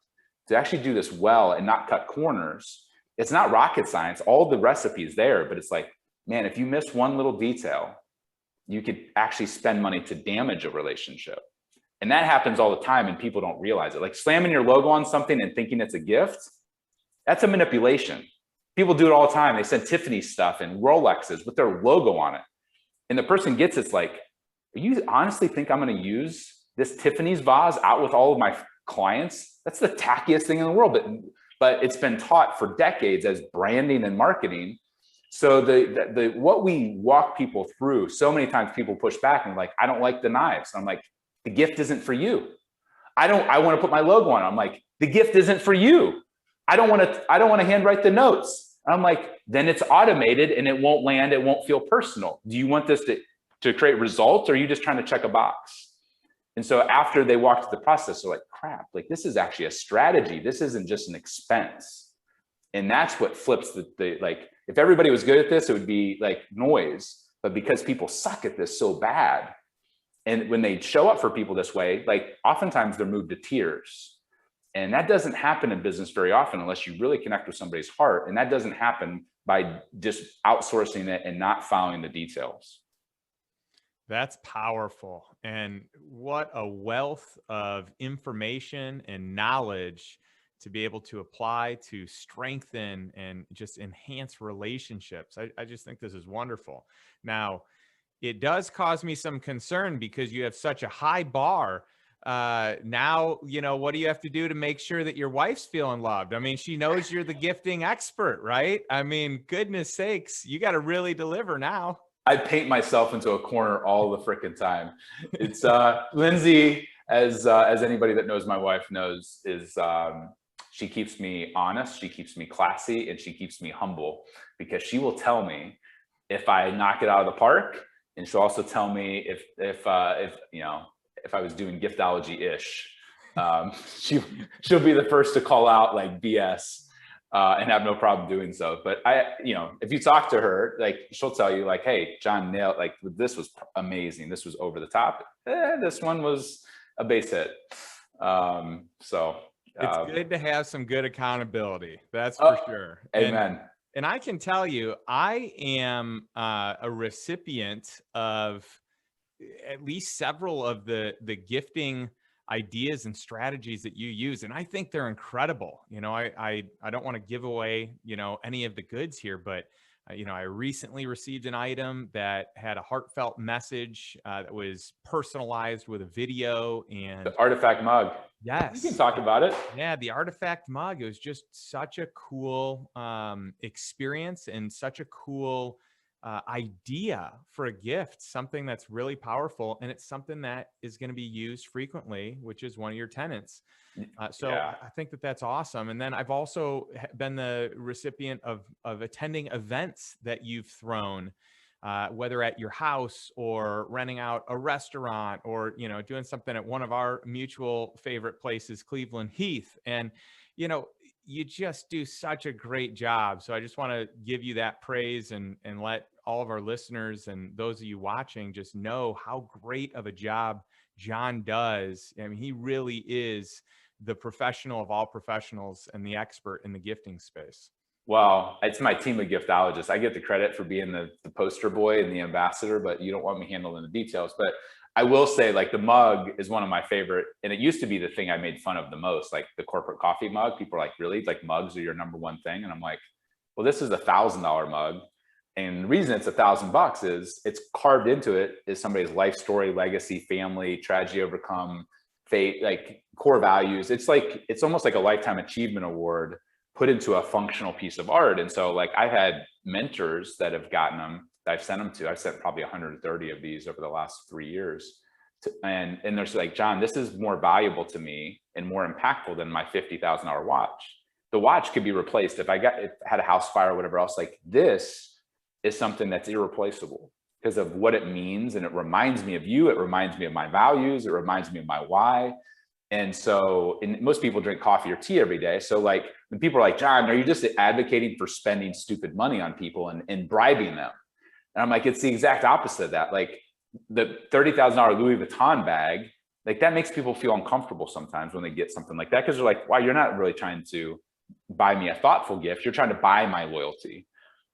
[SPEAKER 2] To actually do this well and not cut corners, it's not rocket science. All the recipes there, but it's like, man, if you miss one little detail, you could actually spend money to damage a relationship. And that happens all the time and people don't realize it. Like slamming your logo on something and thinking it's a gift, that's a manipulation. People do it all the time. They send Tiffany stuff and Rolexes with their logo on it. And the person gets it's like, you honestly think I'm going to use this Tiffany's vase out with all of my clients? That's the tackiest thing in the world. But it's been taught for decades as branding and marketing. So the what we walk people through, so many times people push back and like, I don't like the knives. I'm like, the gift isn't for you. I want to put my logo on it. I'm like, the gift isn't for you. I don't want to handwrite the notes. I'm like, then it's automated and it won't land. It won't feel personal. Do you want this to create results, or are you just trying to check a box? And so after they walk through the process, they're like, crap, like this is actually a strategy. This isn't just an expense. And that's what flips the like, if everybody was good at this, it would be like noise. But because people suck at this so bad, and when they show up for people this way, like oftentimes they're moved to tears. And that doesn't happen in business very often unless you really connect with somebody's heart. And that doesn't happen by just outsourcing it and not following the details.
[SPEAKER 1] That's powerful. And what a wealth of information and knowledge to be able to apply to strengthen and just enhance relationships. I just think this is wonderful. Now, it does cause me some concern because you have such a high bar. Now, what do you have to do to make sure that your wife's feeling loved? I mean, she knows you're the gifting expert, right? I mean, goodness sakes, you got to really deliver now.
[SPEAKER 2] I paint myself into a corner all the freaking time. It's Lindsay, as anybody that knows my wife knows, is she keeps me honest, she keeps me classy, and she keeps me humble, because she will tell me if I knock it out of the park, and she'll also tell me if if I was doing Giftology-ish, she'll be the first to call out like BS and have no problem doing so. But if you talk to her, like she'll tell you like, hey, John nailed, like this was amazing. This was over the top. This one was a base hit.
[SPEAKER 1] It's good to have some good accountability. That's for sure.
[SPEAKER 2] Amen.
[SPEAKER 1] And I can tell you, I am a recipient of at least several of the gifting ideas and strategies that you use, and I think they're incredible. I don't want to give away any of the goods here, but I recently received an item that had a heartfelt message that was personalized with a video, and
[SPEAKER 2] the artifact mug.
[SPEAKER 1] Yes,
[SPEAKER 2] you can talk about it.
[SPEAKER 1] Yeah, the artifact mug. It was just such a cool experience and such a cool idea for a gift, something that's really powerful, and it's something that is going to be used frequently, which is one of your tenants. I think that that's awesome. And then I've also been the recipient of attending events that you've thrown, whether at your house or renting out a restaurant or doing something at one of our mutual favorite places, Cleveland Heath. And you just do such a great job. So I just want to give you that praise and let all of our listeners and those of you watching just know how great of a job John does. I mean, he really is the professional of all professionals and the expert in the gifting space.
[SPEAKER 2] Well, it's my team of giftologists. I get the credit for being the poster boy and the ambassador, but you don't want me handling the details. But I will say, like, the mug is one of my favorite, and it used to be the thing I made fun of the most, like the corporate coffee mug. People are like, really? Like, mugs are your number one thing? And I'm like, well, this is a $1,000 mug. And the reason it's $1,000 is it's carved into it is somebody's life story, legacy, family, tragedy overcome, fate, like core values. It's almost like a lifetime achievement award put into a functional piece of art. And so, like, I've had mentors that have gotten them, that I've sent them to. I've sent probably 130 of these over the last 3 years. And they're like, John, this is more valuable to me and more impactful than my $50,000 watch. The watch could be replaced if it had a house fire or whatever else. Like, this is something that's irreplaceable because of what it means. And it reminds me of you. It reminds me of my values. It reminds me of my why. And so, most people drink coffee or tea every day. So, like, when people are like, John, are you just advocating for spending stupid money on people and bribing them? And I'm like, it's the exact opposite of that. Like, the $30,000 Louis Vuitton bag, like, that makes people feel uncomfortable sometimes when they get something like that, because they're like, wow, you're not really trying to buy me a thoughtful gift. You're trying to buy my loyalty.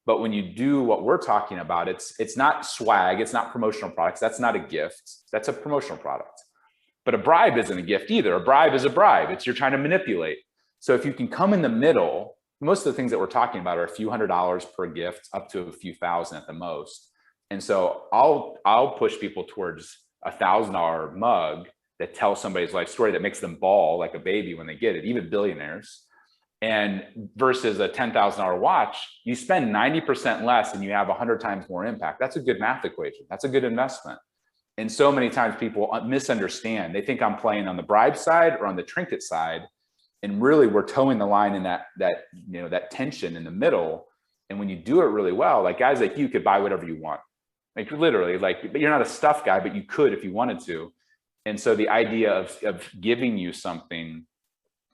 [SPEAKER 2] But when you do what we're talking about, it's not swag. It's not promotional products. That's not a gift. That's a promotional product. But a bribe isn't a gift either. A bribe is a bribe. You're trying to manipulate. So if you can come in the middle, most of the things that we're talking about are a few $100s per gift, up to a few thousand at the most. And so I'll push people towards a $1,000 mug that tells somebody's life story, that makes them bawl like a baby when they get it, even billionaires. And versus a $10,000 watch, you spend 90% less and you have 100 times more impact. That's a good math equation. That's a good investment. And so many times people misunderstand. They think I'm playing on the bribe side or on the trinket side. And really, we're towing the line in that tension in the middle. And when you do it really well, like, guys like you could buy whatever you want. Like, literally, like, but you're not a stuff guy, but you could if you wanted to. And so the idea of giving you something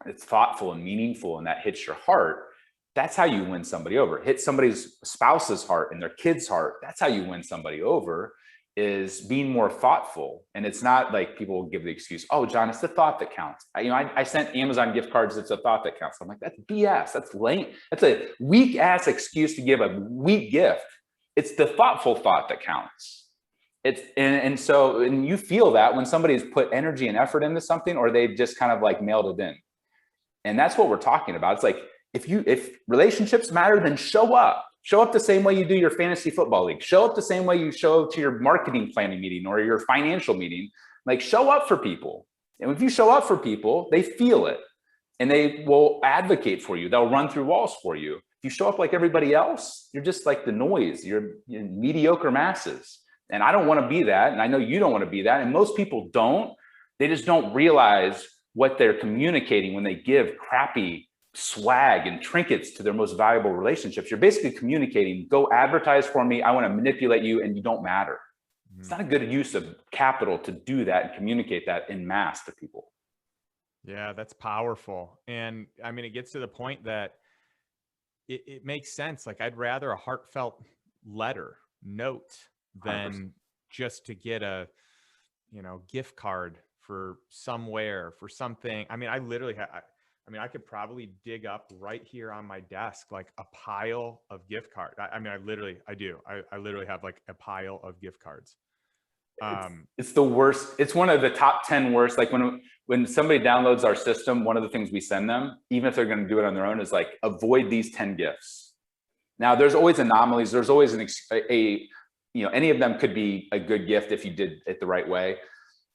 [SPEAKER 2] that's thoughtful and meaningful and that hits your heart, that's how you win somebody over. Hit somebody's spouse's heart and their kid's heart. That's how you win somebody over, is being more thoughtful. And it's not like people will give the excuse, oh, John, it's the thought that counts. I sent Amazon gift cards. It's a thought that counts. I'm like, that's BS. That's lame. That's a weak ass excuse to give a weak gift. It's the thoughtful thought that counts. And you feel that when somebody's put energy and effort into something, or they've just kind of like mailed it in. And that's what we're talking about. It's like, if relationships matter, then show up. Show up the same way you do your fantasy football league. Show up the same way you show up to your marketing planning meeting or your financial meeting. Like, show up for people. And if you show up for people, they feel it and they will advocate for you. They'll run through walls for you. If you show up like everybody else, you're just like the noise. You're mediocre masses. And I don't want to be that. And I know you don't want to be that. And most people don't. They just don't realize what they're communicating when they give crappy swag and trinkets to their most valuable relationships. You're basically communicating, go advertise for me. I want to manipulate you and you don't matter. It's not a good use of capital to do that and communicate that in mass to people.
[SPEAKER 1] Yeah, that's powerful. And I mean, it gets to the point that it makes sense. Like, I'd rather a heartfelt letter, note,
[SPEAKER 2] 100%.
[SPEAKER 1] than just to get a, gift card for somewhere, for something. I mean, I literally I mean, I could probably dig up right here on my desk, like a pile of gift cards. I mean, I do. I literally have like a pile of gift cards.
[SPEAKER 2] It's the worst. It's one of the top 10 worst. Like when somebody downloads our system, one of the things we send them, even if they're going to do it on their own, is like, avoid these 10 gifts. Now, there's always anomalies. There's always any of them could be a good gift if you did it the right way.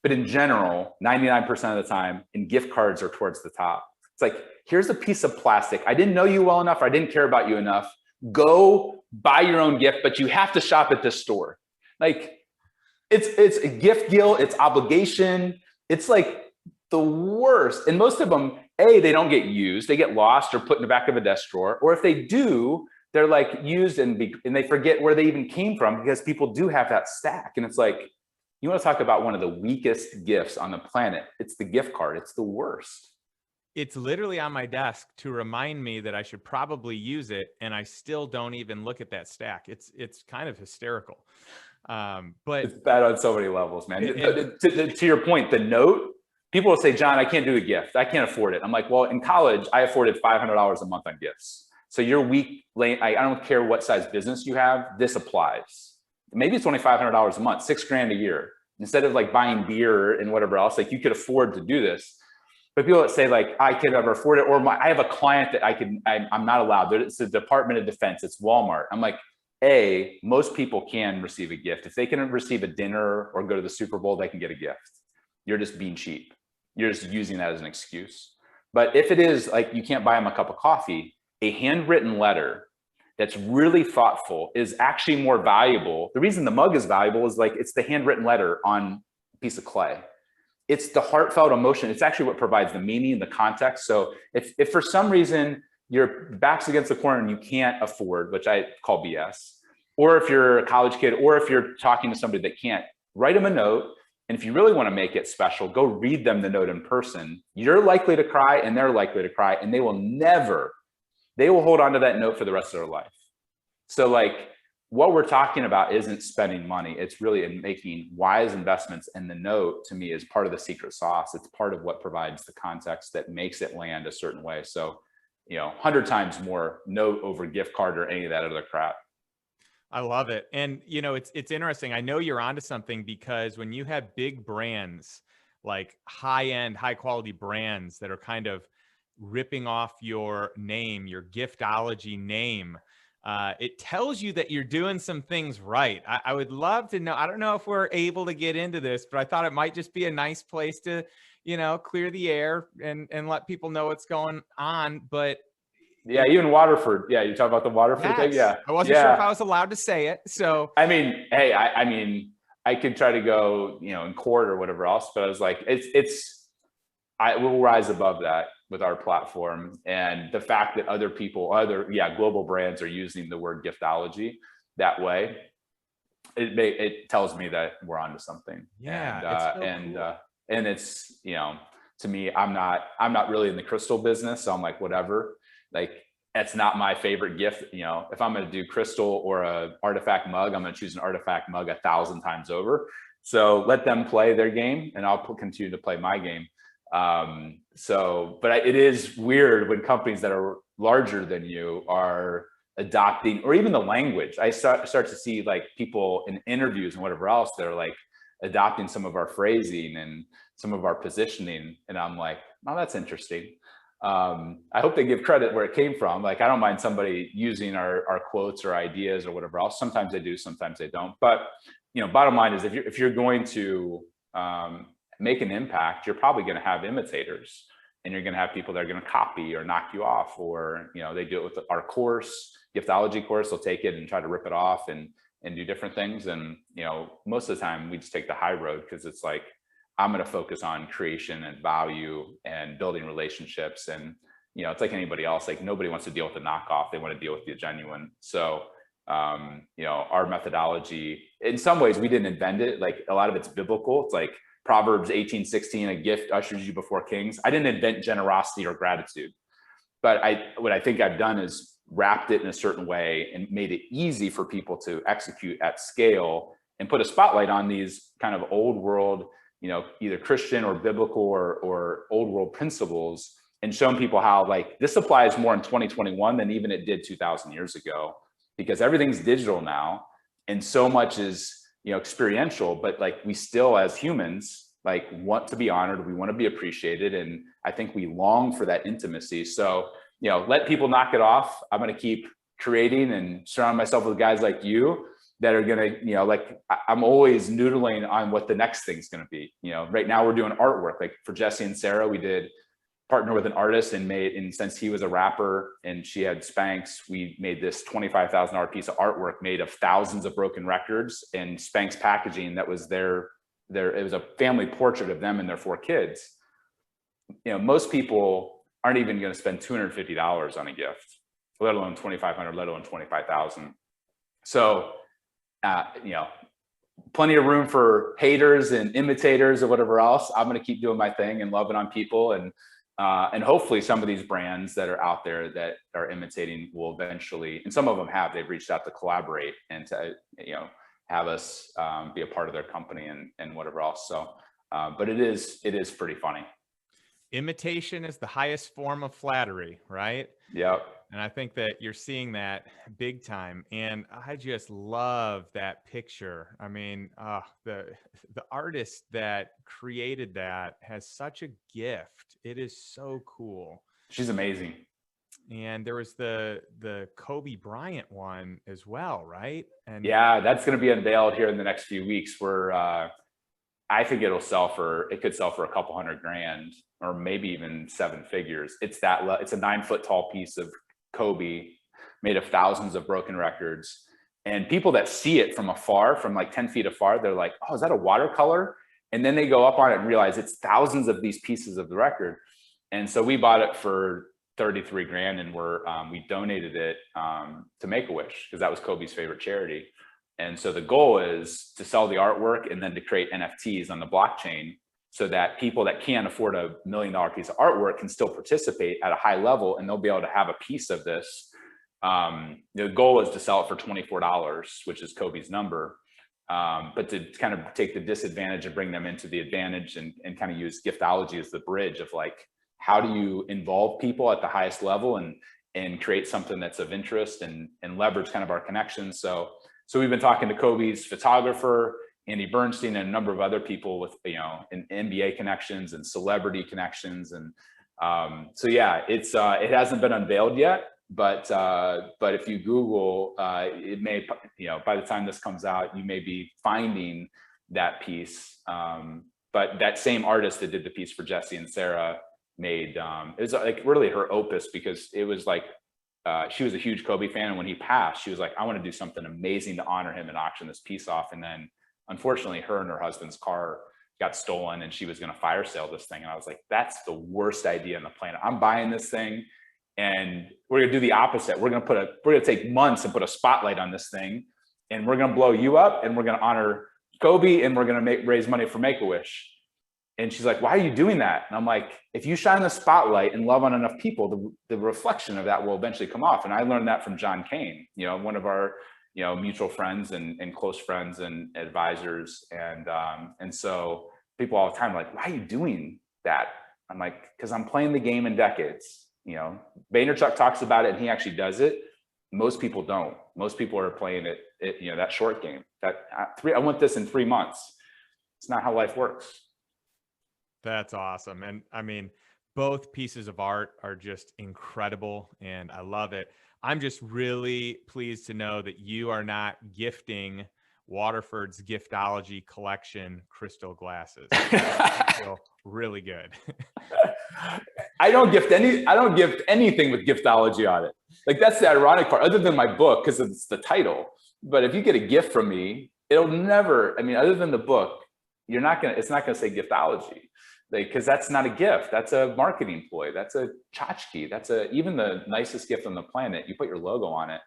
[SPEAKER 2] But in general, 99% of the time, and gift cards are towards the top. It's like, here's a piece of plastic. I didn't know you well enough. Or I didn't care about you enough. Go buy your own gift, but you have to shop at this store. Like, it's a gift guilt, it's obligation. It's like the worst. And most of them, they don't get used. They get lost or put in the back of a desk drawer. Or if they do, they're like used and they forget where they even came from, because people do have that stack. And it's like, you want to talk about one of the weakest gifts on the planet? It's the gift card. It's the worst.
[SPEAKER 1] It's literally on my desk to remind me that I should probably use it, and I still don't even look at that stack. It's kind of hysterical. But
[SPEAKER 2] it's bad on so many levels, man. To your point, the note, people will say, John, I can't do a gift. I can't afford it. I'm like, well, in college, I afforded $500 a month on gifts. So you're weak. I don't care what size business you have. This applies. Maybe it's only $500 a month, $6,000 a year. Instead of like buying beer and whatever else, like, you could afford to do this. But people that say like, I can never afford it, or I have a client that I'm not allowed. It's the Department of Defense. It's Walmart. I'm like, most people can receive a gift. If they can receive a dinner or go to the Super Bowl, they can get a gift. You're just being cheap. You're just using that as an excuse. But if it is like, you can't buy them a cup of coffee, a handwritten letter that's really thoughtful is actually more valuable. The reason the mug is valuable is like, it's the handwritten letter on a piece of clay. It's the heartfelt emotion. It's actually what provides the meaning and the context. So if for some reason your back's against the corner and you can't afford, which I call BS, or if you're a college kid, or if you're talking to somebody that can't, write them a note. And if you really want to make it special, go read them the note in person. You're likely to cry and they're likely to cry, and they will hold on to that note for the rest of their life. So like, what we're talking about isn't spending money. It's really in making wise investments. And the note, to me, is part of the secret sauce. It's part of what provides the context that makes it land a certain way. So, 100 times more note over gift card or any of that other crap.
[SPEAKER 1] I love it. And, it's interesting. I know you're onto something, because when you have big brands, like high-end, high-quality brands that are kind of ripping off your name, your Giftology name, it tells you that you're doing some things right. I would love to know. I don't know if we're able to get into this, but I thought it might just be a nice place to, clear the air and let people know what's going on. But
[SPEAKER 2] yeah, even Waterford. Yeah, you talk about the Waterford thing. Yeah,
[SPEAKER 1] I wasn't sure if I was allowed to say it. So
[SPEAKER 2] I mean, hey, I mean, I could try to go, in court or whatever else, but I was like, I will rise above that with our platform. And the fact that other global brands are using the word Giftology that way, it tells me that we're onto something.
[SPEAKER 1] Yeah.
[SPEAKER 2] And it's, to me, I'm not really in the crystal business. So I'm like, whatever, like, that's not my favorite gift. If I'm going to do crystal or a artifact mug, I'm going to choose an artifact mug 1,000 times over. So let them play their game and I'll continue to play my game. But it is weird when companies that are larger than you are adopting, or even the language. I start to see like people in interviews and whatever else, they're like adopting some of our phrasing and some of our positioning. And I'm like, oh, that's interesting. I hope they give credit where it came from. Like, I don't mind somebody using our quotes or ideas or whatever else. Sometimes they do, sometimes they don't. But, bottom line is if you're going to, make an impact, you're probably going to have imitators, and you're going to have people that are going to copy or knock you off, or, they do it with our course, Giftology course. They'll take it and try to rip it off and do different things. And, most of the time we just take the high road, because it's like, I'm going to focus on creation and value and building relationships. And, it's like anybody else, like, nobody wants to deal with the knockoff. They want to deal with the genuine. So, Our methodology, in some ways, we didn't invent it. Like a lot of it's biblical. It's like Proverbs 18:16, a gift ushers you before kings. I didn't invent generosity or gratitude, but what I think I've done is wrapped it in a certain way and made it easy for people to execute at scale and put a spotlight on these kind of old world, either Christian or biblical or old world principles, and showing people how like this applies more in 2021 than even it did 2000 years ago, because everything's digital now and so much is, experiential, but like we still as humans like want to be honored, we want to be appreciated, and I think we long for that intimacy. So let people knock it off. I'm going to keep creating and surround myself with guys like you that are going to, like I'm always noodling on what the next thing's going to be. Right now we're doing artwork. Like for Jesse and Sarah, we did partner with an artist and since he was a rapper and she had Spanx, we made this $25,000 piece of artwork made of thousands of broken records and Spanx packaging that was it was a family portrait of them and their 4 kids. Most people aren't even going to spend $250 on a gift, let alone $2,500, let alone $25,000. So, plenty of room for haters and imitators or whatever else. I'm going to keep doing my thing and loving on people, and hopefully some of these brands that are out there that are imitating will eventually, and some of them they've reached out to collaborate and to, have us be a part of their company and whatever else. So, but it is pretty funny.
[SPEAKER 1] Imitation is the highest form of flattery, right?
[SPEAKER 2] Yep.
[SPEAKER 1] And I think that you're seeing that big time. And I just love that picture. I mean, the artist that created that has such a gift. It is so cool.
[SPEAKER 2] She's amazing.
[SPEAKER 1] And there was the Kobe Bryant one as well, right? And
[SPEAKER 2] yeah, that's going to be unveiled here in the next few weeks. Where I think it could sell for a couple $100,000 or maybe even 7 figures. It's a 9-foot tall piece of Kobe made of thousands of broken records. And people that see it from afar, from like 10 feet afar, they're like, oh, is that a watercolor? And then they go up on it and realize it's thousands of these pieces of the record. And so we bought it for $33,000 and we donated it to Make-A-Wish because that was Kobe's favorite charity. And so the goal is to sell the artwork and then to create NFTs on the blockchain so that people that can't afford a $1 million piece of artwork can still participate at a high level and they'll be able to have a piece of this. The goal is to sell it for $24, which is Kobe's number. But to kind of take the disadvantage and bring them into the advantage and kind of use Giftology as the bridge of like, how do you involve people at the highest level and create something that's of interest and leverage kind of our connections. So we've been talking to Kobe's photographer, Andy Bernstein, and a number of other people with, in NBA connections and celebrity connections. And so, yeah, it hasn't been unveiled yet, but if you Google, it may, by the time this comes out, you may be finding that piece. But that same artist that did the piece for Jesse and Sarah made, it was like really her opus, because it was like, she was a huge Kobe fan. And when he passed, she was like, I want to do something amazing to honor him and auction this piece off. And then unfortunately, her and her husband's car got stolen and she was going to fire sale this thing. And I was like, that's the worst idea on the planet. I'm buying this thing and we're going to do the opposite. We're going to take months and put a spotlight on this thing. And we're going to blow you up and we're going to honor Kobe and we're going to raise money for Make-A-Wish. And she's like, why are you doing that? And I'm like, if you shine the spotlight and love on enough people, the reflection of that will eventually come off. And I learned that from John Kane, one of our, mutual friends and close friends and advisors. And so people all the time are like, why are you doing that? I'm like, because I'm playing the game in decades. Vaynerchuk talks about it and he actually does it. Most people don't. Most people are playing it that short game. I want this in 3 months. It's not how life works.
[SPEAKER 1] That's awesome. And I mean, both pieces of art are just incredible and I love it. I'm just really pleased to know that you are not gifting Waterford's Giftology collection crystal glasses. I feel really good.
[SPEAKER 2] I don't gift anything with Giftology on it. Like, that's the ironic part, other than my book, because it's the title. But if you get a gift from me, it'll never, other than the book, it's not gonna say Giftology. Because that's not a gift. That's a marketing ploy. That's a tchotchke. That's even the nicest gift on the planet. You put your logo on it.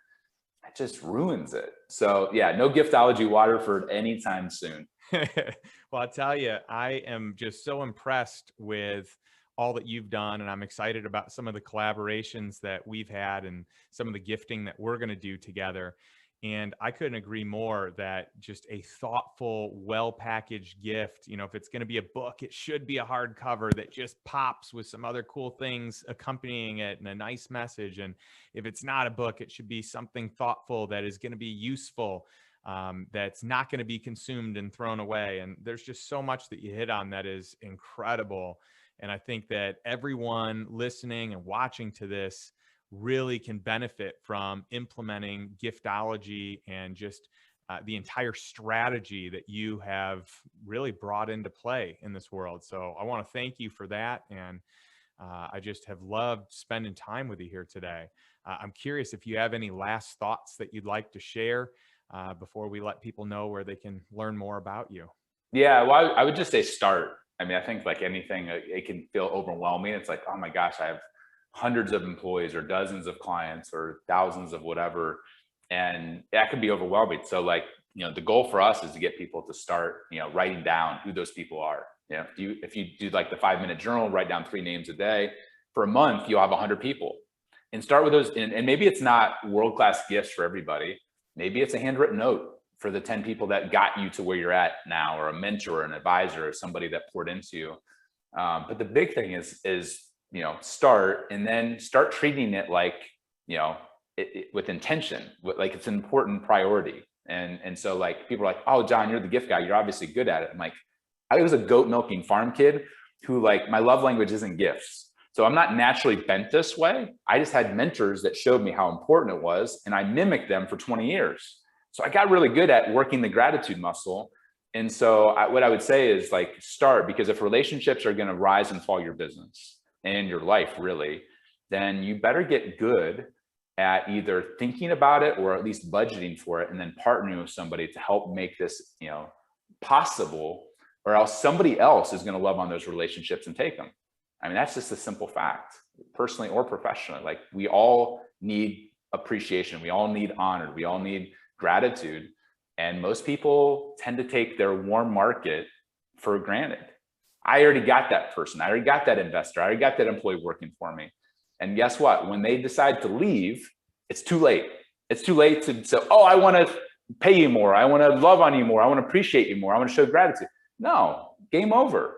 [SPEAKER 2] it just ruins it. So yeah, no Giftology Waterford anytime soon.
[SPEAKER 1] Well, I'll tell you, I am just so impressed with all that you've done, and I'm excited about some of the collaborations that we've had and some of the gifting that we're going to do together. And I couldn't agree more that just a thoughtful, well-packaged gift, if it's going to be a book, it should be a hardcover that just pops with some other cool things accompanying it and a nice message. And if it's not a book, it should be something thoughtful that is going to be useful, that's not going to be consumed and thrown away. And there's just so much that you hit on that is incredible. And I think that everyone listening and watching to this really can benefit from implementing Giftology and just the entire strategy that you have really brought into play in this world. So I want to thank you for that. And I just have loved spending time with you here today. I'm curious if you have any last thoughts that you'd like to share before we let people know where they can learn more about you.
[SPEAKER 2] Yeah, well, I would just say start. I mean, I think like anything, it can feel overwhelming. It's like, oh my gosh, I have hundreds of employees or dozens of clients or thousands of whatever. And that can be overwhelming. So like, the goal for us is to get people to start, writing down who those people are. If you do like the 5-minute journal, write down 3 names a day for a month, you'll have 100 people, and start with those. And maybe it's not world-class gifts for everybody. Maybe it's a handwritten note for the 10 people that got you to where you're at now, or a mentor, an advisor, or somebody that poured into you. But the big thing is start, and then start treating it like, with intention, like it's an important priority. And so like people are like, oh, John, you're the gift guy, you're obviously good at it. I'm like, I was a goat milking farm kid who, like, my love language isn't gifts. So I'm not naturally bent this way. I just had mentors that showed me how important it was, and I mimicked them for 20 years. So I got really good at working the gratitude muscle. And so what I would say is like start, because if relationships are going to rise and fall your business and your life really, then you better get good at either thinking about it or at least budgeting for it, and then partnering with somebody to help make this, possible, or else somebody else is going to love on those relationships and take them. I mean, that's just a simple fact, personally or professionally. Like, we all need appreciation. We all need honor. We all need gratitude. And most people tend to take their warm market for granted. I already got that person. I already got that investor. I already got that employee working for me. And guess what? When they decide to leave, it's too late. It's too late to say, oh, I want to pay you more. I want to love on you more. I want to appreciate you more. I want to show gratitude. No, game over.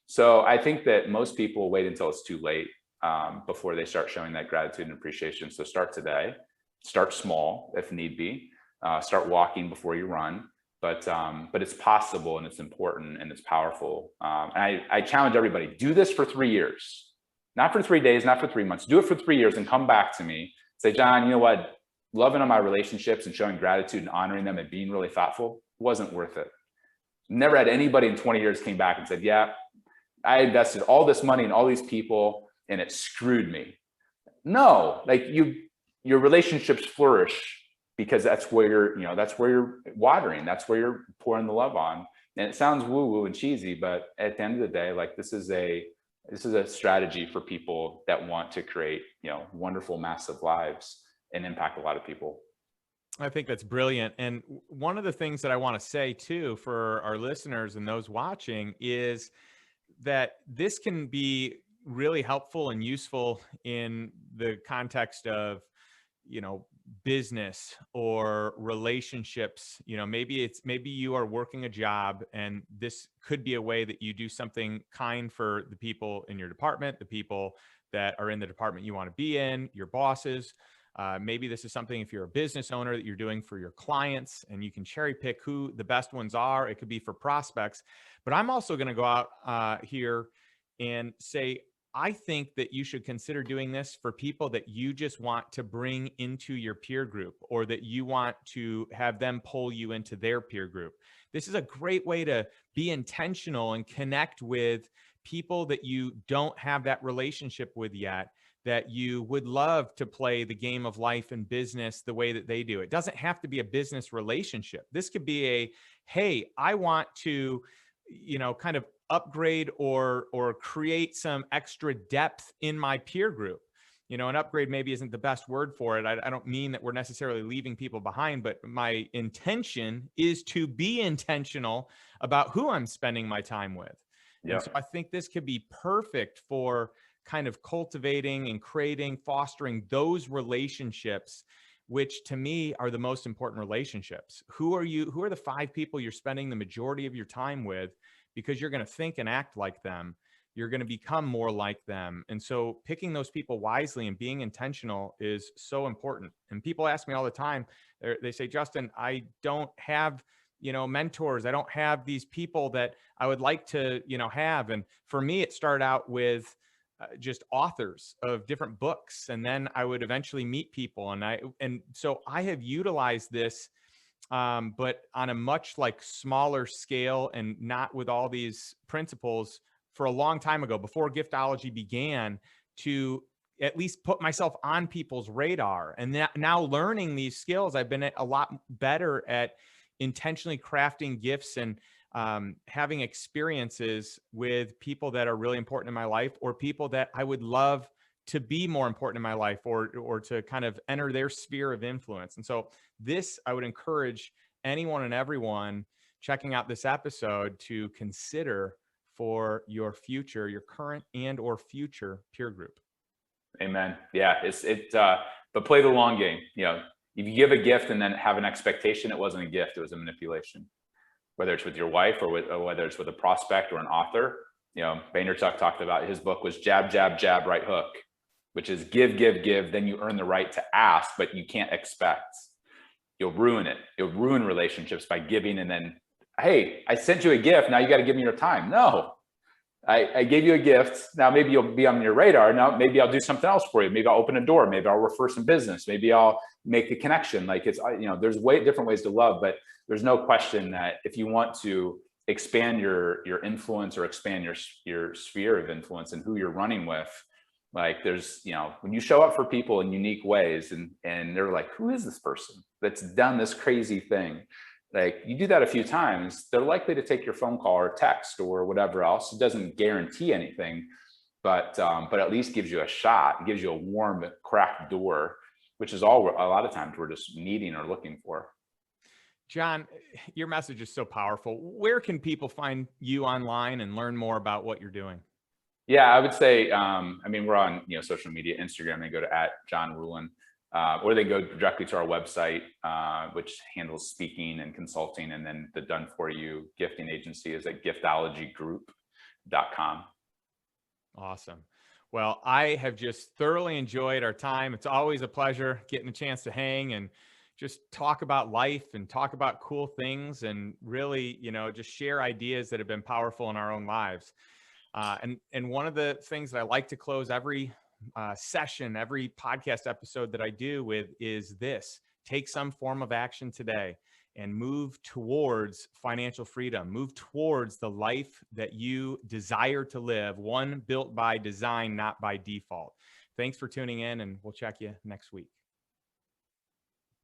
[SPEAKER 2] So I think that most people wait until it's too late before they start showing that gratitude and appreciation. So start today. Start small if need be. Start walking before you run. But it's possible, and it's important, and it's powerful. And I challenge everybody, do this for 3 years. Not for 3 days, not for 3 months. Do it for 3 years and come back to me. Say, John, you know what? Loving on my relationships and showing gratitude and honoring them and being really thoughtful wasn't worth it. Never had anybody in 20 years came back and said, yeah, I invested all this money in all these people and it screwed me. No, like your relationships flourish because that's where you're watering. That's where you're pouring the love on. And it sounds woo-woo and cheesy, but at the end of the day, like, this is a strategy for people that want to create, wonderful, massive lives and impact a lot of people.
[SPEAKER 1] I think that's brilliant. And one of the things that I want to say too, for our listeners and those watching, is that this can be really helpful and useful in the context of, business or relationships. Maybe you are working a job, and this could be a way that you do something kind for the people in your department, the people that are in the department you want to be in, your bosses. Maybe this is something, if you're a business owner, that you're doing for your clients, and you can cherry pick who the best ones are. It could be for prospects. But I'm also going to go out here and say, I think that you should consider doing this for people that you just want to bring into your peer group, or that you want to have them pull you into their peer group. This is a great way to be intentional and connect with people that you don't have that relationship with yet, that you would love to play the game of life and business the way that they do. It doesn't have to be a business relationship. This could be hey, I want to, kind of upgrade or create some extra depth in my peer group. an upgrade maybe isn't the best word for it. I don't mean that we're necessarily leaving people behind, but my intention is to be intentional about who I'm spending my time with. And so
[SPEAKER 2] Yep.
[SPEAKER 1] I think this could be perfect for kind of cultivating and creating, fostering those relationships, which to me are the most important relationships. Who are the 5 people you're spending the majority of your time with? Because you're going to think and act like them. You're going to become more like them. And so picking those people wisely and being intentional is so important. And people ask me all the time, they say, Justin, I don't have, mentors. I don't have these people that I would like to, have. And for me, it started out with just authors of different books. And then I would eventually meet people. And so I have utilized this, but on a much like smaller scale and not with all these principles for a long time ago, before Giftology began, to at least put myself on people's radar. And now learning these skills, I've been a lot better at intentionally crafting gifts and having experiences with people that are really important in my life, or people that I would love to be more important in my life, or to kind of enter their sphere of influence. And so this, I would encourage anyone and everyone checking out this episode to consider for your future, your current and or future peer group.
[SPEAKER 2] Amen. Yeah. But play the long game. If you give a gift and then have an expectation, it wasn't a gift, it was a manipulation. Whether it's with your wife or whether it's with a prospect or an author. Vaynerchuk talked about, his book was jab, jab, jab, right hook, which is give, give, give. Then you earn the right to ask, but you can't expect. You'll ruin it. You'll ruin relationships by giving and then, hey, I sent you a gift. Now you got to give me your time. No, I gave you a gift. Now maybe you'll be on your radar. Now maybe I'll do something else for you. Maybe I'll open a door. Maybe I'll refer some business. Maybe I'll make a connection. Like there's different ways to love, but there's no question that if you want to expand your influence or expand your sphere of influence and who you're running with, like there's, when you show up for people in unique ways and they're like, who is this person that's done this crazy thing? Like you do that a few times, they're likely to take your phone call or text or whatever else. It doesn't guarantee anything, but at least gives you a shot. It gives you a warm, cracked door, which is all a lot of times we're just needing or looking for.
[SPEAKER 1] John, your message is so powerful. Where can people find you online and learn more about what you're doing?
[SPEAKER 2] Yeah, I would say, we're on social media, Instagram. They go to @John Ruhlin. Or they go directly to our website, which handles speaking and consulting. And then the done for you gifting agency is at giftologygroup.com.
[SPEAKER 1] Awesome. Well, I have just thoroughly enjoyed our time. It's always a pleasure getting a chance to hang and just talk about life and talk about cool things and really, just share ideas that have been powerful in our own lives. And one of the things that I like to close every session, every podcast episode that I do with is this: take some form of action today and move towards financial freedom, move towards the life that you desire to live, one built by design, not by default. Thanks for tuning in, and we'll check you next week.